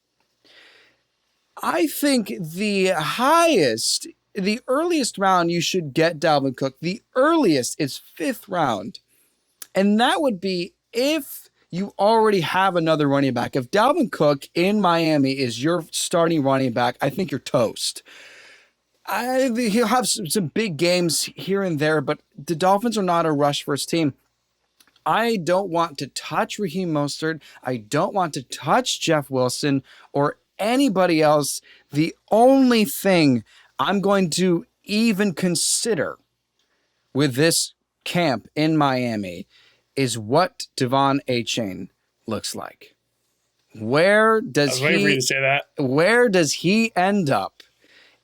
I think the earliest round you should get Dalvin Cook, the earliest is 5th round. And that would be if you already have another running back. If Dalvin Cook in Miami is your starting running back, I think you're toast. He'll have some big games here and there, but the Dolphins are not a rush first team. I don't want to touch Raheem Mostert. I don't want to touch Jeff Wilson or anybody else. The only thing I'm going to even consider with this camp in Miami is what De'Von Achane looks like. Where does waiting for you to say that. Where does he end up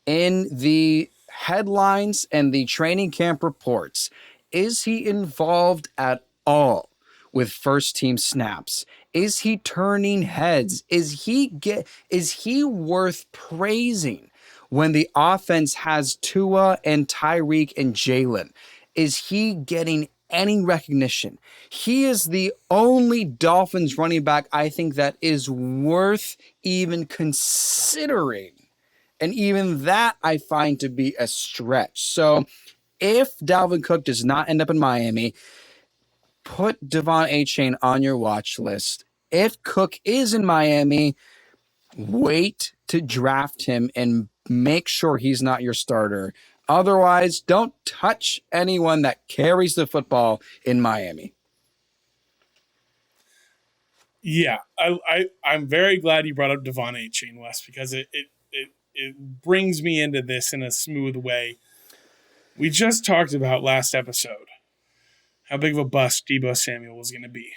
in the headlines and the training camp reports? Is he involved at all with first team snaps? Is he turning heads? Is he worth praising when the offense has Tua and Tyreek and Jalen? Is he getting any recognition? He is the only Dolphins running back I think that is worth even considering. And even that I find to be a stretch. So if Dalvin Cook does not end up in Miami, put De'Von Achane on your watch list. If Cook is in Miami, wait to draft him and make sure he's not your starter. Otherwise, don't touch anyone that carries the football in Miami. Yeah, I'm very glad you brought up De'Von Achane, Wes, because it brings me into this in a smooth way. We just talked about last episode how big of a bust Deebo Samuel was going to be.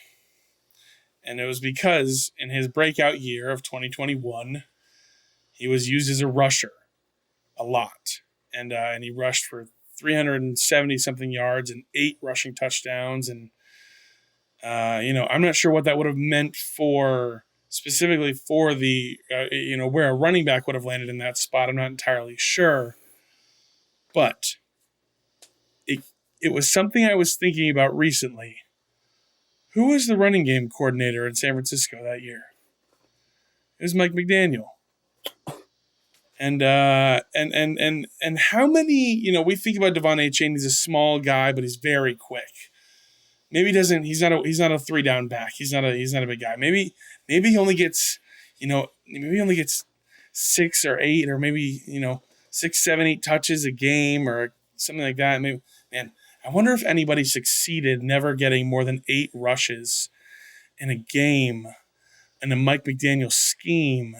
And it was because in his breakout year of 2021, he was used as a rusher a lot. And he rushed for 370-something yards and 8 rushing touchdowns. And, I'm not sure what that would have meant specifically for the, where a running back would have landed in that spot. I'm not entirely sure. But it was something I was thinking about recently. Who was the running game coordinator in San Francisco that year? It was Mike McDaniel. And how many, we think about De'Von Achane, he's a small guy, but he's very quick. Maybe he's not a 3-down back. He's not a big guy. Maybe he only gets, 6 or 8 or maybe, 6, 7, 8 touches a game or something like that. Maybe, man, I wonder if anybody succeeded never getting more than 8 rushes in a game in a Mike McDaniel scheme.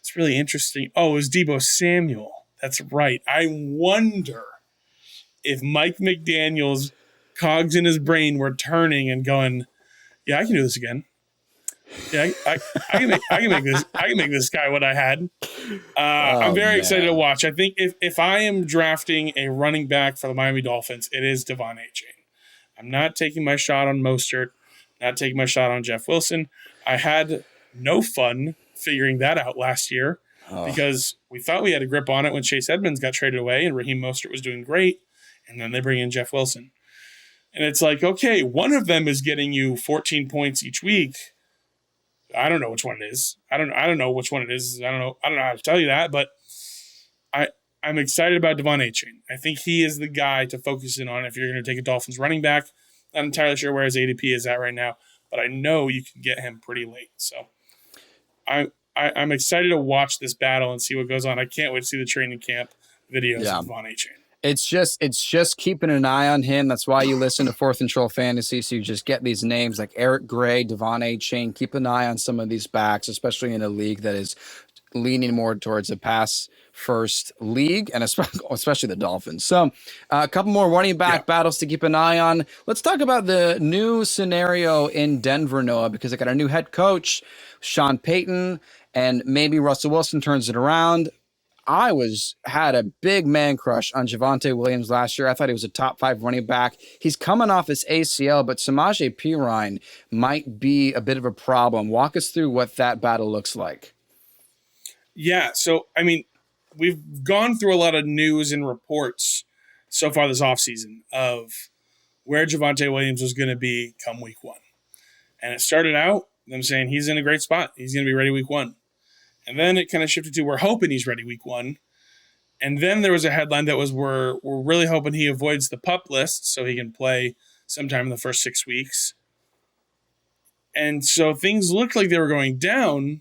It's really interesting. Oh, it was Deebo Samuel. That's right. I wonder if Mike McDaniel's cogs in his brain were turning and going, yeah, I can do this again. Yeah, I can make this guy what I had. I'm very excited to watch. I think if I am drafting a running back for the Miami Dolphins, it is De'Von Achane. I'm not taking my shot on Mostert, not taking my shot on Jeff Wilson. I had no fun figuring that out last year because we thought we had a grip on it when Chase Edmonds got traded away and Raheem Mostert was doing great, and then they bring in Jeff Wilson. And it's like, okay, one of them is getting you 14 points each week. I don't know which one it is. I don't know which one it is. I don't know how to tell you that, but I'm excited about De'Von Achane. I think he is the guy to focus in on if you're going to take a Dolphins running back. Not entirely sure where his ADP is at right now, but I know you can get him pretty late. So I'm I'm excited to watch this battle and see what goes on. I can't wait to see the training camp videos of Devon Achane. It's just keeping an eye on him. That's why you listen to Fourth and Troll Fantasy. So you just get these names like Eric Gray, Devon Achane. Keep an eye on some of these backs, especially in a league that is leaning more towards a pass first league, and especially the Dolphins. So a couple more running back battles to keep an eye on. Let's talk about the new scenario in Denver, Noah, because I got a new head coach, Sean Payton, and maybe Russell Wilson turns it around. I had a big man crush on Javonte Williams last year. I thought he was a top 5 running back. He's coming off his ACL, but Samaje Perine might be a bit of a problem. Walk us through what that battle looks like. Yeah, so, I mean, we've gone through a lot of news and reports so far this offseason of where Javonte Williams was going to be come week 1. And it started out them saying he's in a great spot. He's going to be ready week 1. And then it kind of shifted to we're hoping he's ready week 1. And then there was a headline that was we're really hoping he avoids the PUP list so he can play sometime in the first 6 weeks. And so things looked like they were going down.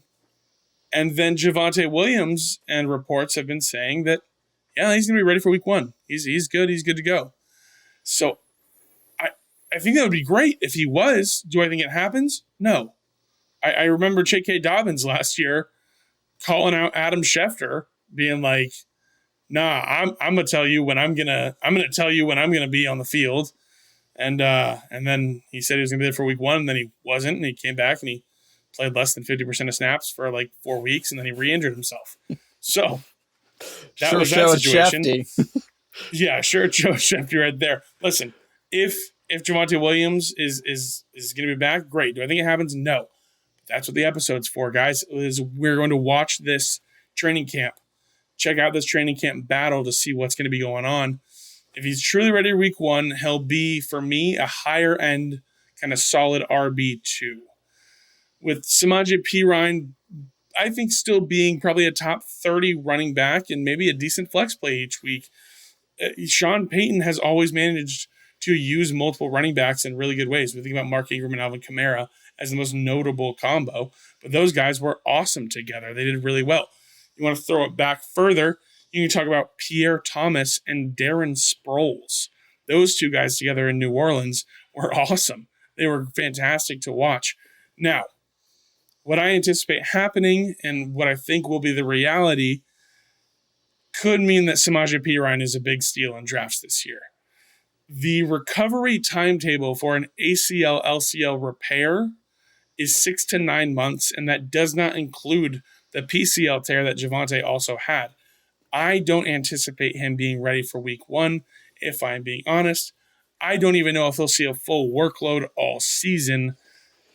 And then Javonte Williams and reports have been saying that, yeah, he's going to be ready for week 1. He's good. He's good to go. So I think that would be great if he was. Do I think it happens? No. I remember J.K. Dobbins last year calling out Adam Schefter, being like, "Nah, I'm gonna tell you when I'm gonna tell you when I'm gonna be on the field," and then he said he was gonna be there for week 1, and then he wasn't, and he came back and he played less than 50% of snaps for like 4 weeks, and then he re-injured himself. So that was that situation. Yeah, sure, Joe Shefty right there. Listen, if Javonte Williams is gonna be back, great. Do I think it happens? No. That's what the episode's for, guys. We're going to watch this training camp. Check out this training camp battle to see what's going to be going on. If he's truly ready week 1, he'll be, for me, a higher end kind of solid RB2. With Samaje Perine, I think still being probably a top 30 running back and maybe a decent flex play each week. Sean Payton has always managed to use multiple running backs in really good ways. We think about Mark Ingram and Alvin Kamara as the most notable combo, but those guys were awesome together. They did really well. You want to throw it back further, you can talk about Pierre Thomas and Darren Sproles. Those two guys together in New Orleans were awesome. They were fantastic to watch. Now, what I anticipate happening and what I think will be the reality could mean that Samaje Perine is a big steal in drafts this year. The recovery timetable for an ACL, LCL repair is 6 to 9 months, and that does not include the PCL tear that Javonte also had. I don't anticipate him being ready for week 1, if I'm being honest. I don't even know if he'll see a full workload all season.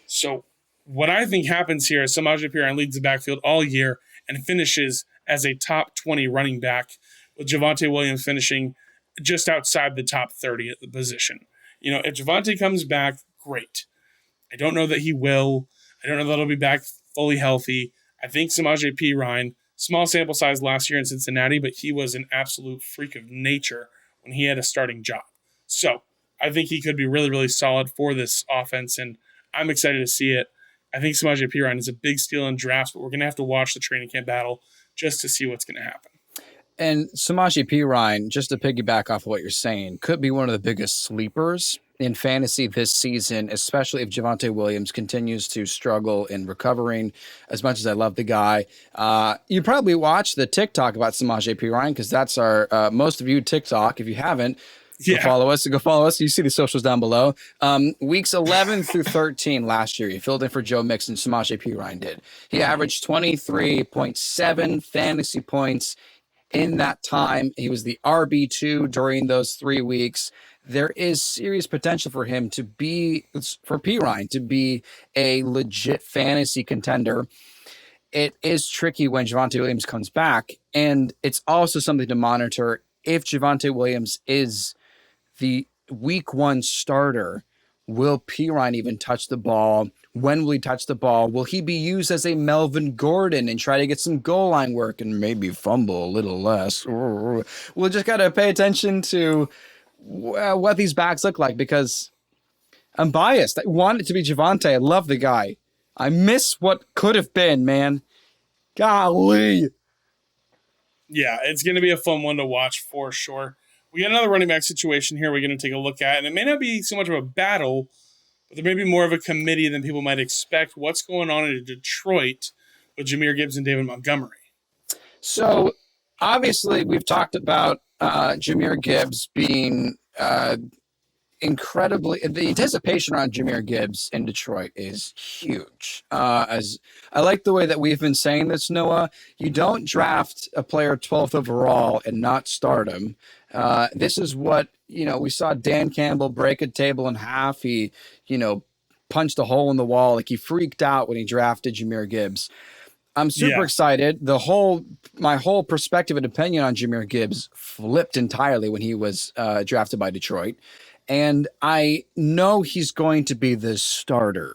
So what I think happens here is Samaje Perine leads the backfield all year and finishes as a top 20 running back, with Javonte Williams finishing just outside the top 30 at the position. You know, if Javonte comes back, great. I don't know that he will. I don't know that he'll be back fully healthy. I think Samaje Perine, small sample size last year in Cincinnati, but he was an absolute freak of nature when he had a starting job. So I think he could be really, really solid for this offense, and I'm excited to see it. I think Samaje Perine is a big steal in drafts, but we're going to have to watch the training camp battle just to see what's going to happen. And Samaje Perine, just to piggyback off of what you're saying, could be one of the biggest sleepers in fantasy this season, especially if Javonte Williams continues to struggle in recovering. As much as I love the guy, you probably watched the TikTok about Samaje Perine, because that's our most viewed TikTok. If you haven't, go follow us. You see the socials down below. Weeks 11 through 13 last year, he filled in for Joe Mixon. Samaje Perine did. He averaged 23.7 fantasy points in that time. He was the RB2 during those 3 weeks. There is serious potential for him to be, for Perine to be a legit fantasy contender. It is tricky when Javonte Williams comes back, and it's also something to monitor. If Javonte Williams is the week 1 starter, will Perine even touch the ball? When will he touch the ball? Will he be used as a Melvin Gordon and try to get some goal line work and maybe fumble a little less? We'll just got to pay attention to what these backs look like, because I'm biased. I want it to be Javonte. I love the guy. I miss what could have been, man. Golly. Yeah, it's going to be a fun one to watch for sure. We got another running back situation here we're going to take a look at, and it may not be so much of a battle, but there may be more of a committee than people might expect. What's going on in Detroit with Jahmyr Gibbs and David Montgomery? So, obviously, we've talked about Jahmyr Gibbs being incredibly, the anticipation on Jahmyr Gibbs in Detroit is huge. As I like the way that we've been saying this, Noah, you don't draft a player 12th overall and not start him. This is what, we saw Dan Campbell break a table in half. He, punched a hole in the wall. Like, he freaked out when he drafted Jahmyr Gibbs. I'm super excited. My whole perspective and opinion on Jahmyr Gibbs flipped entirely when he was drafted by Detroit. And I know he's going to be the starter.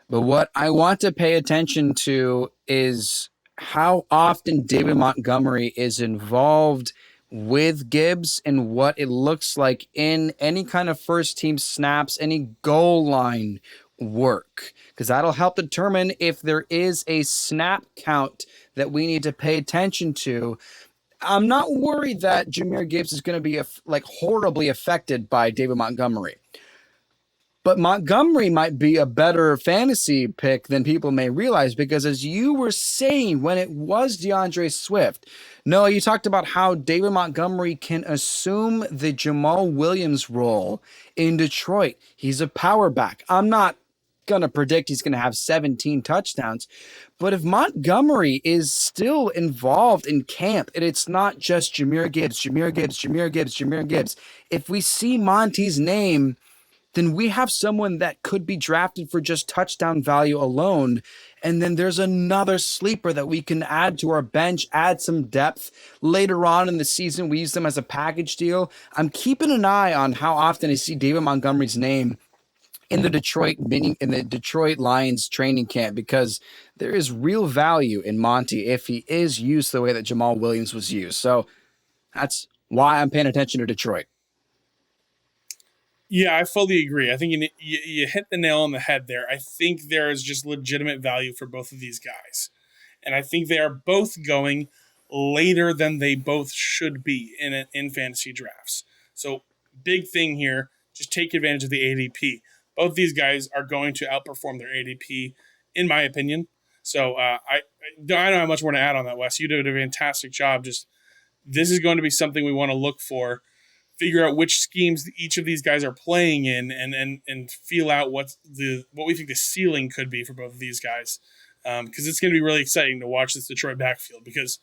But what I want to pay attention to is how often David Montgomery is involved with Gibbs and what it looks like in any kind of first team snaps, any goal line work, because that'll help determine if there is a snap count that we need to pay attention to. I'm not worried that Jahmyr Gibbs is going to be horribly affected by David Montgomery. But Montgomery might be a better fantasy pick than people may realize, because as you were saying, when it was DeAndre Swift, Noah, you talked about how David Montgomery can assume the Jamal Williams role in Detroit. He's a power back. I'm not going to predict he's going to have 17 touchdowns, but if Montgomery is still involved in camp and it's not just Jahmyr Gibbs, if we see Monty's name, then we have someone that could be drafted for just touchdown value alone. And then there's another sleeper that we can add to our bench, add some depth. Later on in the season, we use them as a package deal. I'm keeping an eye on how often I see David Montgomery's name in the Detroit Lions training camp, because there is real value in Monty if he is used the way that Jamal Williams was used. So that's why I'm paying attention to Detroit. Yeah, I fully agree. I think you hit the nail on the head there. I think there is just legitimate value for both of these guys. And I think they are both going later than they both should be in fantasy drafts. So big thing here, just take advantage of the ADP. Both these guys are going to outperform their ADP, in my opinion. So I don't have much more to add on that, Wes. You did a fantastic job. Just this is going to be something we want to look for, figure out which schemes each of these guys are playing in, and feel out what we think the ceiling could be for both of these guys. Because it's going to be really exciting to watch this Detroit backfield, because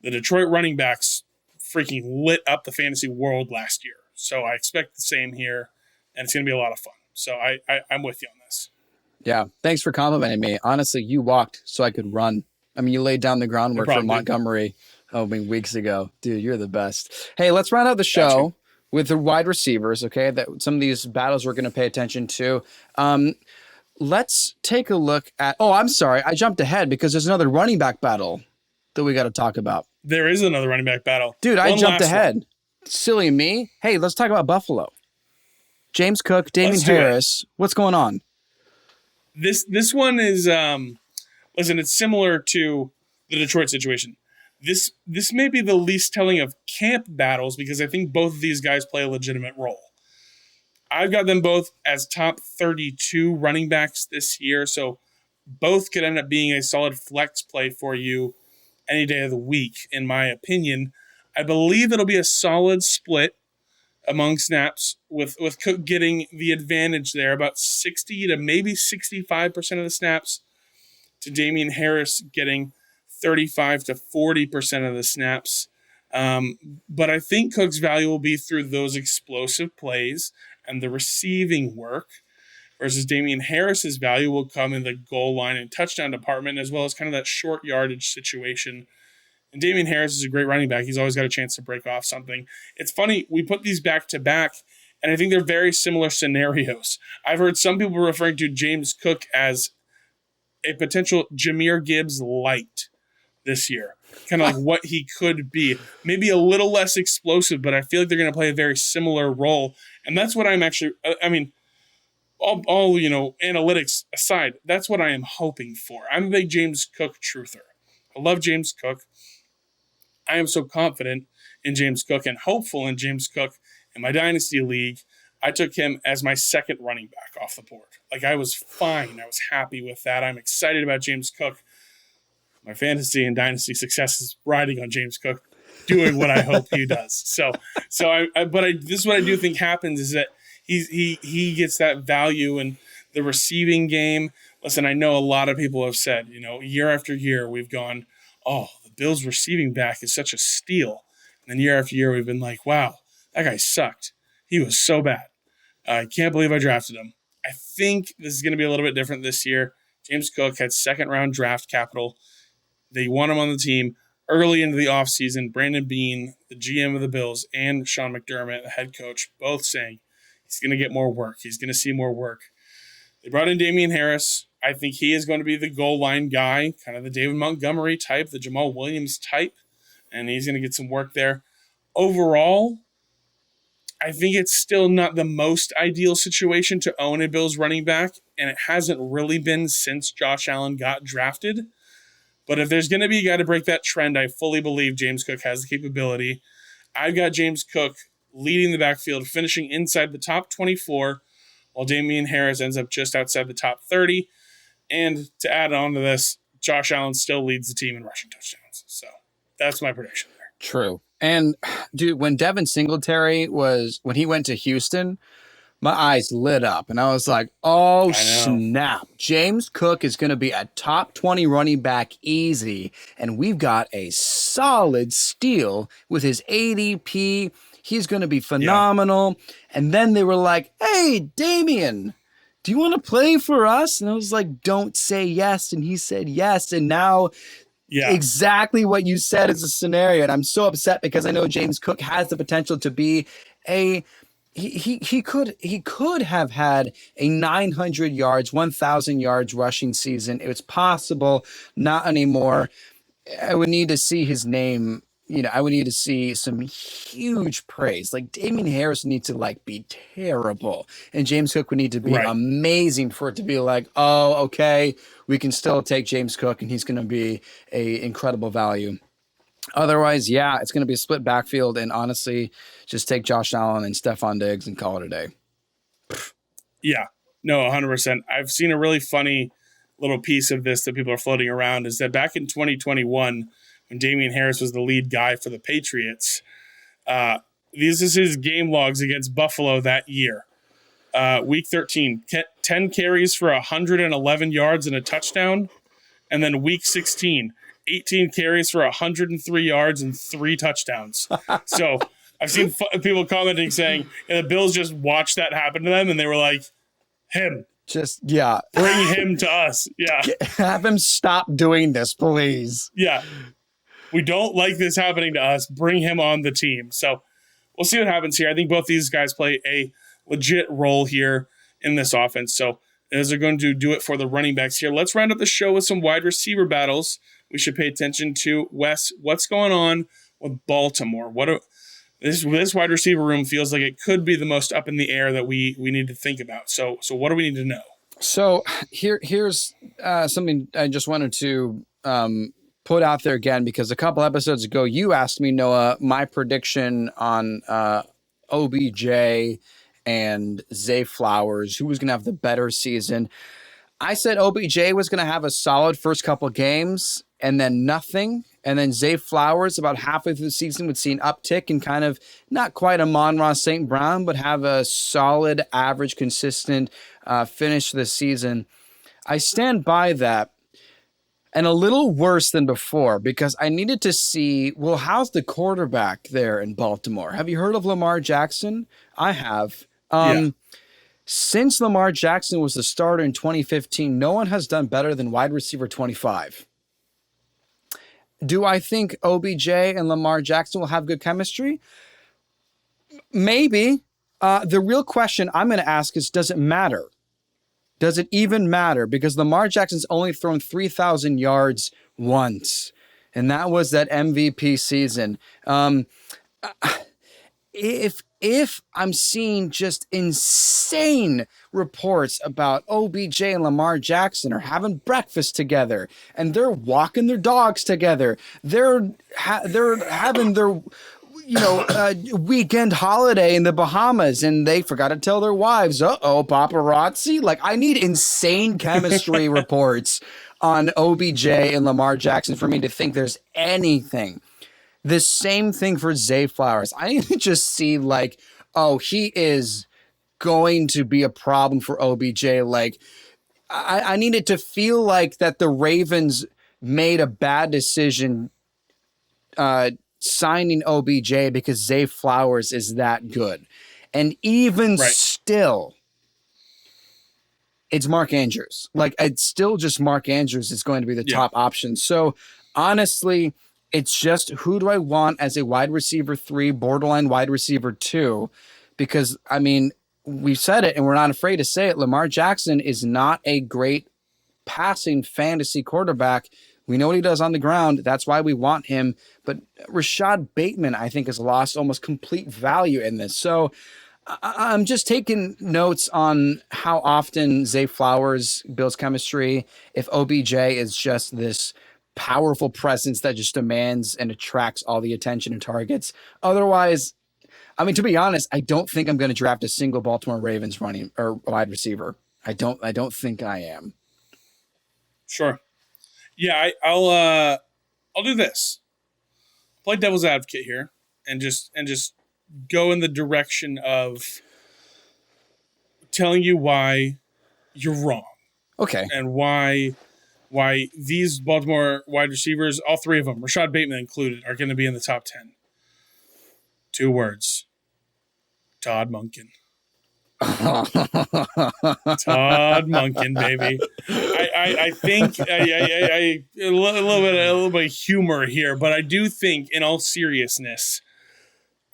the Detroit running backs freaking lit up the fantasy world last year. So I expect the same here, and it's going to be a lot of fun. So I'm with you on this. Yeah, thanks for complimenting me. Honestly, you walked so I could run. I mean, you laid down the groundwork for Montgomery weeks ago. Dude, you're the best. Hey, let's round out the show with the wide receivers, okay? That some of these battles we're going to pay attention to. Let's take a look at... Oh, I'm sorry. I jumped ahead because there's another running back battle that we got to talk about. There is another running back battle. Dude, I jumped ahead. Silly me. Hey, let's talk about Buffalo. James Cook, Damien Harris. What's going on? This one is... listen, it's similar to the Detroit situation. This may be the least telling of camp battles, because I think both of these guys play a legitimate role. I've got them both as top 32 running backs this year, so both could end up being a solid flex play for you any day of the week, in my opinion. I believe it'll be a solid split among snaps, with Cook getting the advantage there, about 60 to maybe 65% of the snaps, to Damien Harris getting 35 to 40% of the snaps. But I think Cook's value will be through those explosive plays and the receiving work, versus Damien Harris's value will come in the goal line and touchdown department, as well as kind of that short yardage situation. And Damien Harris is a great running back. He's always got a chance to break off something. It's funny, we put these back to back, and I think they're very similar scenarios. I've heard some people referring to James Cook as a potential Jahmyr Gibbs light this year. Kind of like what he could be. Maybe a little less explosive, but I feel like they're going to play a very similar role. And that's what I'm actually, I mean, all analytics aside, that's what I am hoping for. I'm a big James Cook truther. I love James Cook. I am so confident in James Cook and hopeful in James Cook in my Dynasty League. I took him as my second running back off the board. Like, I was fine. I was happy with that. I'm excited about James Cook. My fantasy and Dynasty success is riding on James Cook doing what I hope he does. This is what I do think happens is that he gets that value in the receiving game. Listen, I know a lot of people have said, year after year we've gone, oh, the Bills receiving back is such a steal. And then year after year we've been like, wow, that guy sucked. He was so bad. I can't believe I drafted him. I think this is going to be a little bit different this year. James Cook had second-round draft capital. They want him on the team early into the offseason. Brandon Beane, the GM of the Bills, and Sean McDermott, the head coach, both saying he's going to get more work. He's going to see more work. They brought in Damian Harris. I think he is going to be the goal line guy, kind of the David Montgomery type, the Jamal Williams type, and he's going to get some work there. Overall, I think it's still not the most ideal situation to own a Bills running back, and it hasn't really been since Josh Allen got drafted. But if there's going to be a guy to break that trend, I fully believe James Cook has the capability. I've got James Cook leading the backfield, finishing inside the top 24, while Damian Harris ends up just outside the top 30. And to add on to this, Josh Allen still leads the team in rushing touchdowns. So that's my prediction there. True. And, dude, when Devin Singletary when he went to Houston, my eyes lit up. And I was like, oh, snap. James Cook is going to be a top 20 running back easy. And we've got a solid steal with his ADP. He's going to be phenomenal. Yeah. And then they were like, hey, Damian, do you want to play for us? And I was like, don't say yes. And he said yes. And now exactly what you said is a scenario. And I'm so upset because I know James Cook has the potential to be he could have had a 900 yards, 1,000 yards rushing season. It was possible, not anymore. I would need to see his name. I would need to see some huge praise. Like Damian Harris needs to be terrible, and James Cook would need to be amazing for it to be like, oh, okay, we can still take James Cook, and he's going to be a incredible value. Otherwise, it's going to be a split backfield, and honestly, just take Josh Allen and Stephon Diggs and call it a day. Yeah, no, 100%. I've seen a really funny little piece of this that people are floating around is that back in 2021, when Damian Harris was the lead guy for the Patriots, this is his game logs against Buffalo that year. Week 13, 10 carries for 111 yards and a touchdown. And then week 16, 18 carries for 103 yards and 3 touchdowns. So I've seen people commenting saying, the Bills just watched that happen to them, and they were like, him. Bring him to us. Yeah. Have him stop doing this, please. Yeah. We don't like this happening to us. Bring him on the team. So we'll see what happens here. I think both these guys play a legit role here in this offense. So as are going to do it for the running backs here. Let's round up the show with some wide receiver battles we should pay attention to. Wes, what's going on with Baltimore? This wide receiver room feels like it could be the most up in the air that we need to think about. So what do we need to know? So here's something I just wanted to put out there again, because a couple episodes ago, you asked me, Noah, my prediction on OBJ and Zay Flowers, who was going to have the better season. I said OBJ was going to have a solid first couple games and then nothing. And then Zay Flowers, about halfway through the season, would see an uptick and kind of not quite a Amon-Ra St. Brown, but have a solid, average, consistent finish this season. I stand by that. And a little worse than before, because I needed to see, well, how's the quarterback there in Baltimore? Have you heard of Lamar Jackson? I have. Since Lamar Jackson was the starter in 2015, no one has done better than wide receiver 25. Do I think OBJ and Lamar Jackson will have good chemistry? Maybe. The real question I'm going to ask is, does it matter? Does it even matter? Because Lamar Jackson's only thrown 3,000 yards once, and that was that MVP season. If if I'm seeing just insane reports about OBJ and Lamar Jackson are having breakfast together and they're walking their dogs together, they're having their weekend holiday in the Bahamas and they forgot to tell their wives, paparazzi. Like, I need insane chemistry reports on OBJ and Lamar Jackson for me to think there's anything. The same thing for Zay Flowers. I need to just see like, oh, he is going to be a problem for OBJ. Like, I needed to feel like that the Ravens made a bad decision signing OBJ because Zay Flowers is that good. And even still, it's Mark Andrews. Like, it's still just Mark Andrews is going to be the top option. So honestly, it's just who do I want as a wide receiver 3, borderline wide receiver 2? Because, I mean, we've said it and we're not afraid to say it. Lamar Jackson is not a great passing fantasy quarterback. We know what he does on the ground. That's why we want him. But Rashad Bateman, I think, has lost almost complete value in this. So I'm just taking notes on how often Zay Flowers builds chemistry. If OBJ is just this powerful presence that just demands and attracts all the attention and targets. Otherwise, I mean, to be honest, I don't think I'm going to draft a single Baltimore Ravens running or wide receiver. I don't think I am. Sure. Yeah, I'll do this. Play devil's advocate here and just go in the direction of telling you why you're wrong. Okay. And why these Baltimore wide receivers, all 3 of them, Rashad Bateman included, are going to be in the top 10. 2 words. Todd Monken. Todd Monken, baby. I think a little bit of humor here, but I do think, in all seriousness,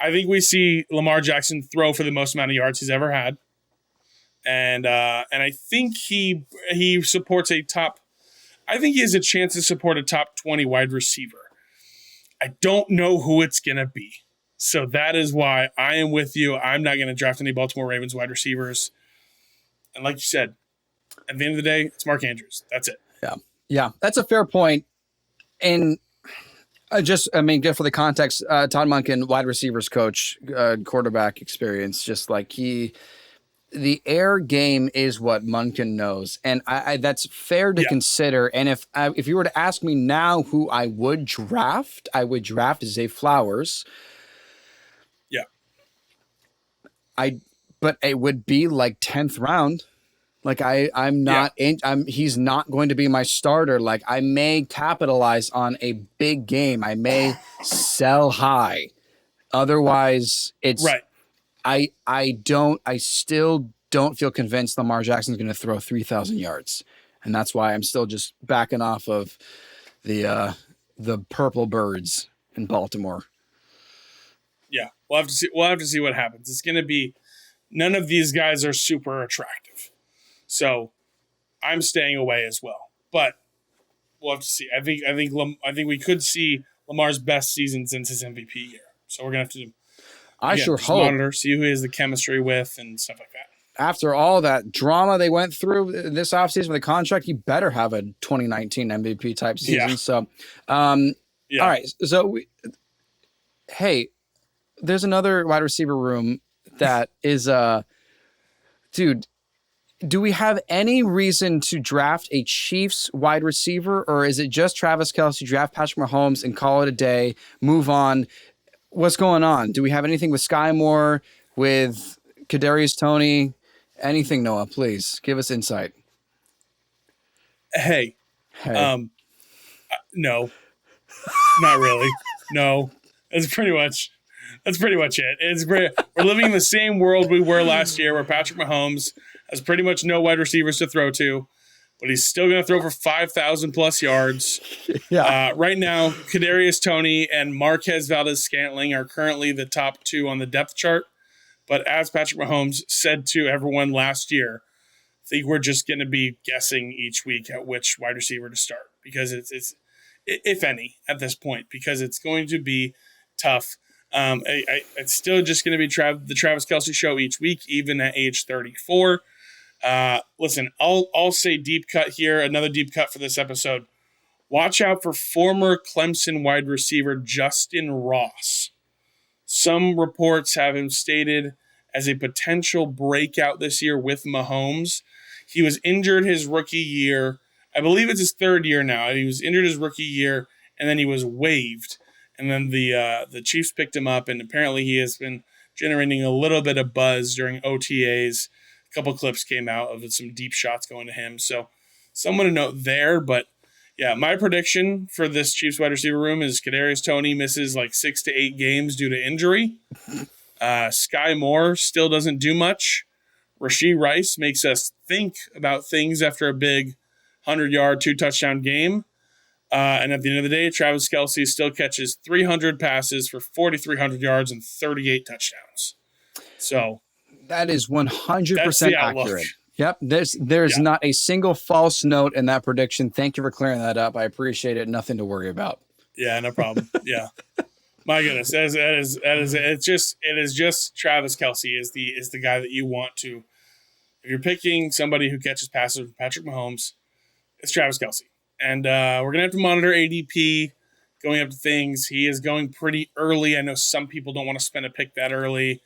I think we see Lamar Jackson throw for the most amount of yards he's ever had, and I think he supports a top. I think he has a chance to support a top 20 wide receiver. I don't know who it's going to be. So that is why I am with you. I'm not going to draft any Baltimore Ravens wide receivers. And like you said, at the end of the day, it's Mark Andrews. That's it. Yeah, that's a fair point. And just for the context, Todd Monken, wide receivers coach, quarterback experience, just like the air game is what Monken knows. And I that's fair to consider. And if you were to ask me now who I would draft Zay Flowers. Yeah. But it would be like 10th round. Like I'm not he's not going to be my starter. Like, I may capitalize on a big game. I may sell high. Otherwise it's right. I still don't feel convinced Lamar Jackson's going to throw 3,000 yards. And that's why I'm still just backing off of the purple birds in Baltimore. Yeah. We'll have to see what happens. It's going to be, none of these guys are super attractive. So I'm staying away as well. But we'll have to see. I think we could see Lamar's best season since his MVP year. So we're going to have to hope. Monitor, see who he has the chemistry with and stuff like that. After all that drama they went through this offseason with the contract, he better have a 2019 MVP type season. Yeah. So, all right. So, hey, there's another wide receiver room that is, dude, do we have any reason to draft a Chiefs wide receiver, or is it just Travis Kelce, draft Patrick Mahomes and call it a day, move on? What's going on? Do we have anything with Sky Moore, with Kadarius Toney? Anything, Noah, please give us insight. Hey. No, not really. No, that's pretty much it. We're living in the same world we were last year, where Patrick Mahomes has pretty much no wide receivers to throw to, but he's still going to throw for 5,000 plus yards. Yeah. Right now, Kadarius Toney and Marquez Valdes-Scantling are currently the top 2 on the depth chart. But as Patrick Mahomes said to everyone last year, I think we're just going to be guessing each week at which wide receiver to start, because it's if any at this point, because it's going to be tough. It's still just going to be the Travis Kelce show each week, even at age 34. Listen, I'll say deep cut here, another deep cut for this episode. Watch out for former Clemson wide receiver Justin Ross. Some reports have him stated as a potential breakout this year with Mahomes. He was injured his rookie year. I believe it's his third year now. He was injured his rookie year, and then he was waived. And then the Chiefs picked him up, and apparently he has been generating a little bit of buzz during OTAs. A couple clips came out of some deep shots going to him. So someone to note there. But, yeah, my prediction for this Chiefs wide receiver room is Kadarius Toney misses like 6 to 8 games due to injury. Sky Moore still doesn't do much. Rashee Rice makes us think about things after a big 100-yard, 2-touchdown game. And at the end of the day, Travis Kelce still catches 300 passes for 4,300 yards and 38 touchdowns. So that is 100% accurate. Yep. There's not a single false note in that prediction. Thank you for clearing that up. I appreciate it. Nothing to worry about. Yeah, no problem. Yeah. My goodness. It is just Travis Kelce is the guy that you want to, if you're picking somebody who catches passes from Patrick Mahomes, it's Travis Kelce. And we're going to have to monitor ADP going up to things. He is going pretty early. I know some people don't want to spend a pick that early.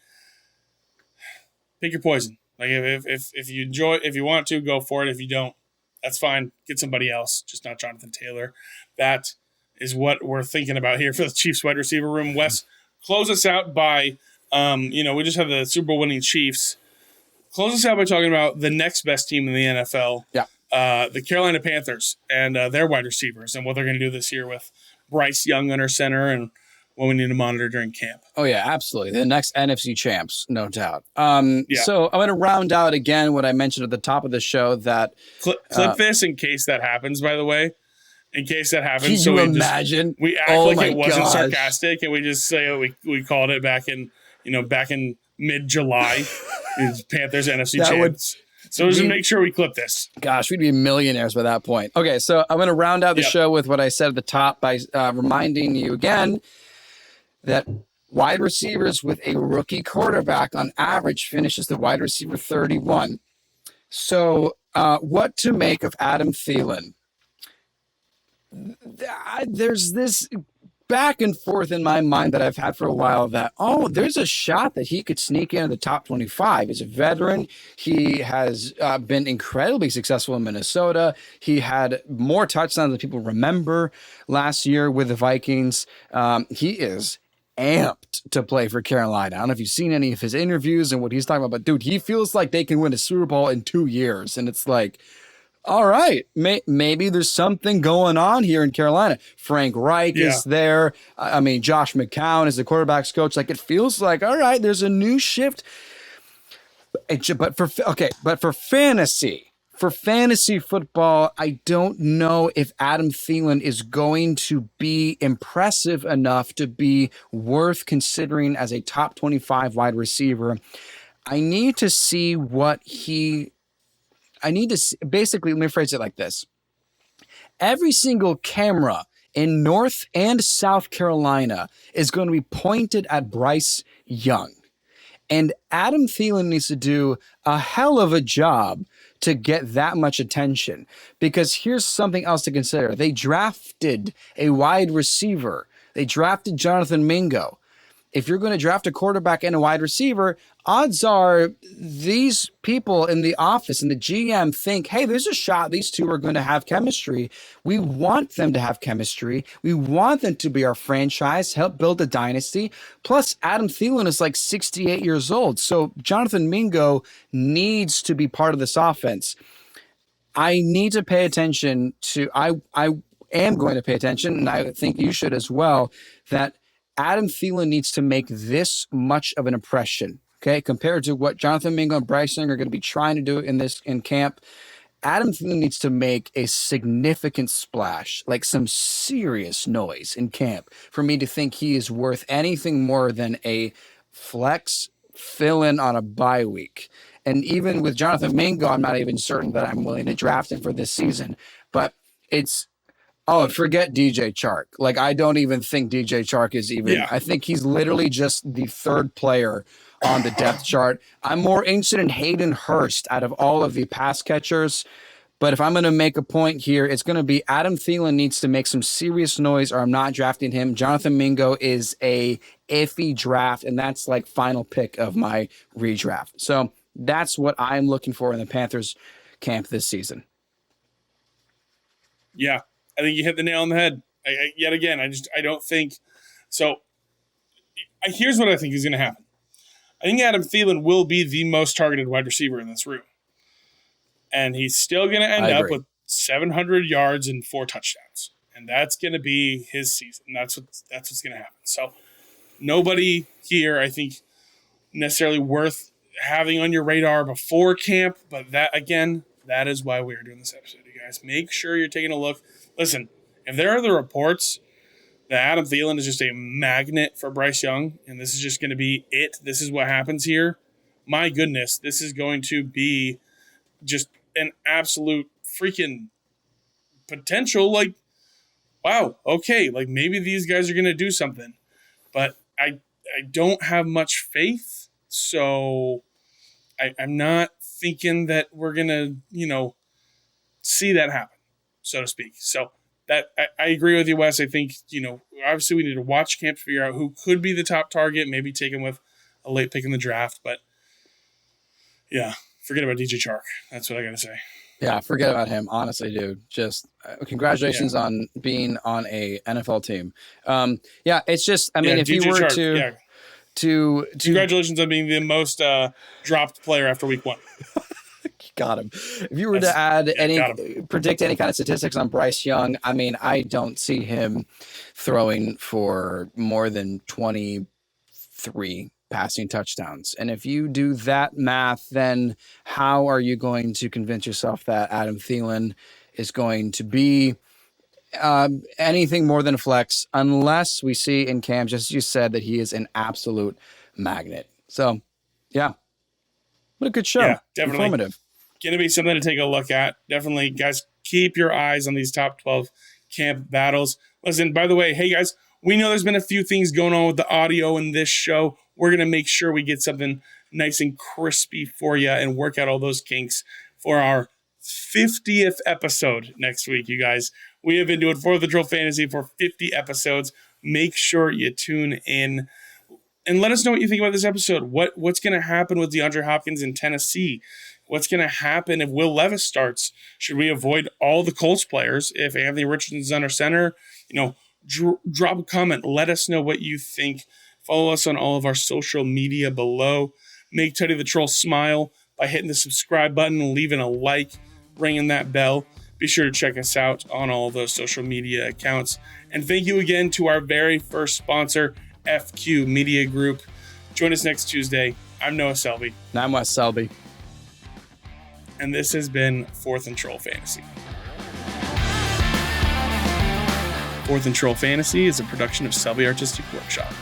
Pick your poison. Like if you enjoy, if you want to, go for it. If you don't, that's fine. Get somebody else, just not Jonathan Taylor. That is what we're thinking about here for the Chiefs wide receiver room. Wes, close us out by, we just had the Super Bowl winning Chiefs. Close us out by talking about the next best team in the NFL. Yeah. The Carolina Panthers and their wide receivers and what they're going to do this year with Bryce Young under center and what we need to monitor during camp. Oh, yeah, absolutely. The next NFC champs, no doubt. So I'm going to round out again what I mentioned at the top of the show that... Clip this in case that happens, by the way. In case that happens. Can you imagine? We act like it wasn't sarcastic and we just say we called it back in mid-July. Panthers NFC champs. So just make sure we clip this. Gosh, we'd be millionaires by that point. Okay, so I'm going to round out the show with what I said at the top by reminding you again that wide receivers with a rookie quarterback on average finishes the wide receiver 31. So what to make of Adam Thielen? There's this back and forth in my mind that I've had for a while that, there's a shot that he could sneak into the top 25. He's a veteran. He has been incredibly successful in Minnesota. He had more touchdowns than people remember last year with the Vikings. He is amped to play for Carolina. I don't know if you've seen any of his interviews and what he's talking about, but dude, he feels like they can win a Super Bowl in 2 years. And it's like, all right, maybe there's something going on here in Carolina. Frank Reich is there. I mean, Josh McCown is the quarterback's coach. Like, it feels like, all right, there's a new shift. But for fantasy football, I don't know if Adam Thielen is going to be impressive enough to be worth considering as a top 25 wide receiver. I need to see basically, let me phrase it like this. Every single camera in North and South Carolina is going to be pointed at Bryce Young. And Adam Thielen needs to do a hell of a job to get that much attention. Because here's something else to consider. They drafted a wide receiver. They drafted Jonathan Mingo. If you're going to draft a quarterback and a wide receiver, odds are these people in the office and the GM think, hey, there's a shot these two are going to have chemistry. We want them to have chemistry. We want them to be our franchise, help build a dynasty. Plus, Adam Thielen is like 68 years old. So Jonathan Mingo needs to be part of this offense. I need to pay attention to, I am going to pay attention, and I think you should as well, that Adam Thielen needs to make this much of an impression, okay, compared to what Jonathan Mingo and Bryce Young are going to be trying to do in camp. Adam Thielen needs to make a significant splash, like some serious noise in camp, for me to think he is worth anything more than a flex fill-in on a bye week. And even with Jonathan Mingo, I'm not even certain that I'm willing to draft him for this season. But it's Oh, forget DJ Chark. Like, I don't even think DJ Chark is even, I think he's literally just the third player on the depth chart. I'm more interested in Hayden Hurst out of all of the pass catchers. But if I'm going to make a point here, it's going to be Adam Thielen needs to make some serious noise or I'm not drafting him. Jonathan Mingo is a iffy draft, and that's like final pick of my redraft. So that's what I'm looking for in the Panthers camp this season. Yeah, I think you hit the nail on the head. Yet again, I don't think so. Here's what I think is going to happen. I think Adam Thielen will be the most targeted wide receiver in this room. And he's still going to end up with 700 yards and 4 touchdowns. And that's going to be his season. That's what's going to happen. So nobody here, I think, necessarily worth having on your radar before camp. But that is why we're doing this episode, you guys. Make sure you're taking a look. Listen, if there are the reports that Adam Thielen is just a magnet for Bryce Young, and this is just going to be it, this is what happens here, my goodness, this is going to be just an absolute freaking potential, like, wow, okay, like maybe these guys are going to do something. But I don't have much faith, so I'm not thinking that we're going to, see that happen, so to speak. So that I agree with you, Wes. I think, obviously we need to watch camp to figure out who could be the top target, maybe take him with a late pick in the draft. But yeah, forget about DJ Chark. That's what I got to say. Yeah, forget about him. Honestly, dude. Just congratulations on being on a NFL team. It's just, if DJ you were Chark, to congratulations on being the most dropped player after week 1. Got him. If you were to predict any kind of statistics on Bryce Young, I don't see him throwing for more than 23 passing touchdowns. And if you do that math, then how are you going to convince yourself that Adam Thielen is going to be anything more than a flex, unless we see in camp, just as you said, that he is an absolute magnet? So, yeah. What a good show. Yeah, definitely. Informative. Going to be something to take a look at. Definitely, guys, keep your eyes on these top 12 camp battles. Listen, by the way, hey, guys, we know there's been a few things going on with the audio in this show. We're going to make sure we get something nice and crispy for you and work out all those kinks for our 50th episode next week, you guys. We have been doing For the Drill Fantasy for 50 episodes. Make sure you tune in and let us know what you think about this episode. What's going to happen with DeAndre Hopkins in Tennessee? What's going to happen if Will Levis starts? Should we avoid all the Colts players if Anthony Richardson's under center? Drop a comment. Let us know what you think. Follow us on all of our social media below. Make Teddy the Troll smile by hitting the subscribe button and leaving a like, ringing that bell. Be sure to check us out on all of those social media accounts. And thank you again to our very first sponsor, FQ Media Group. Join us next Tuesday. I'm Noah Selby. And I'm Wes Selby. And this has been 4th and Troll Fantasy. 4th and Troll Fantasy is a production of Selby Artistic Workshop.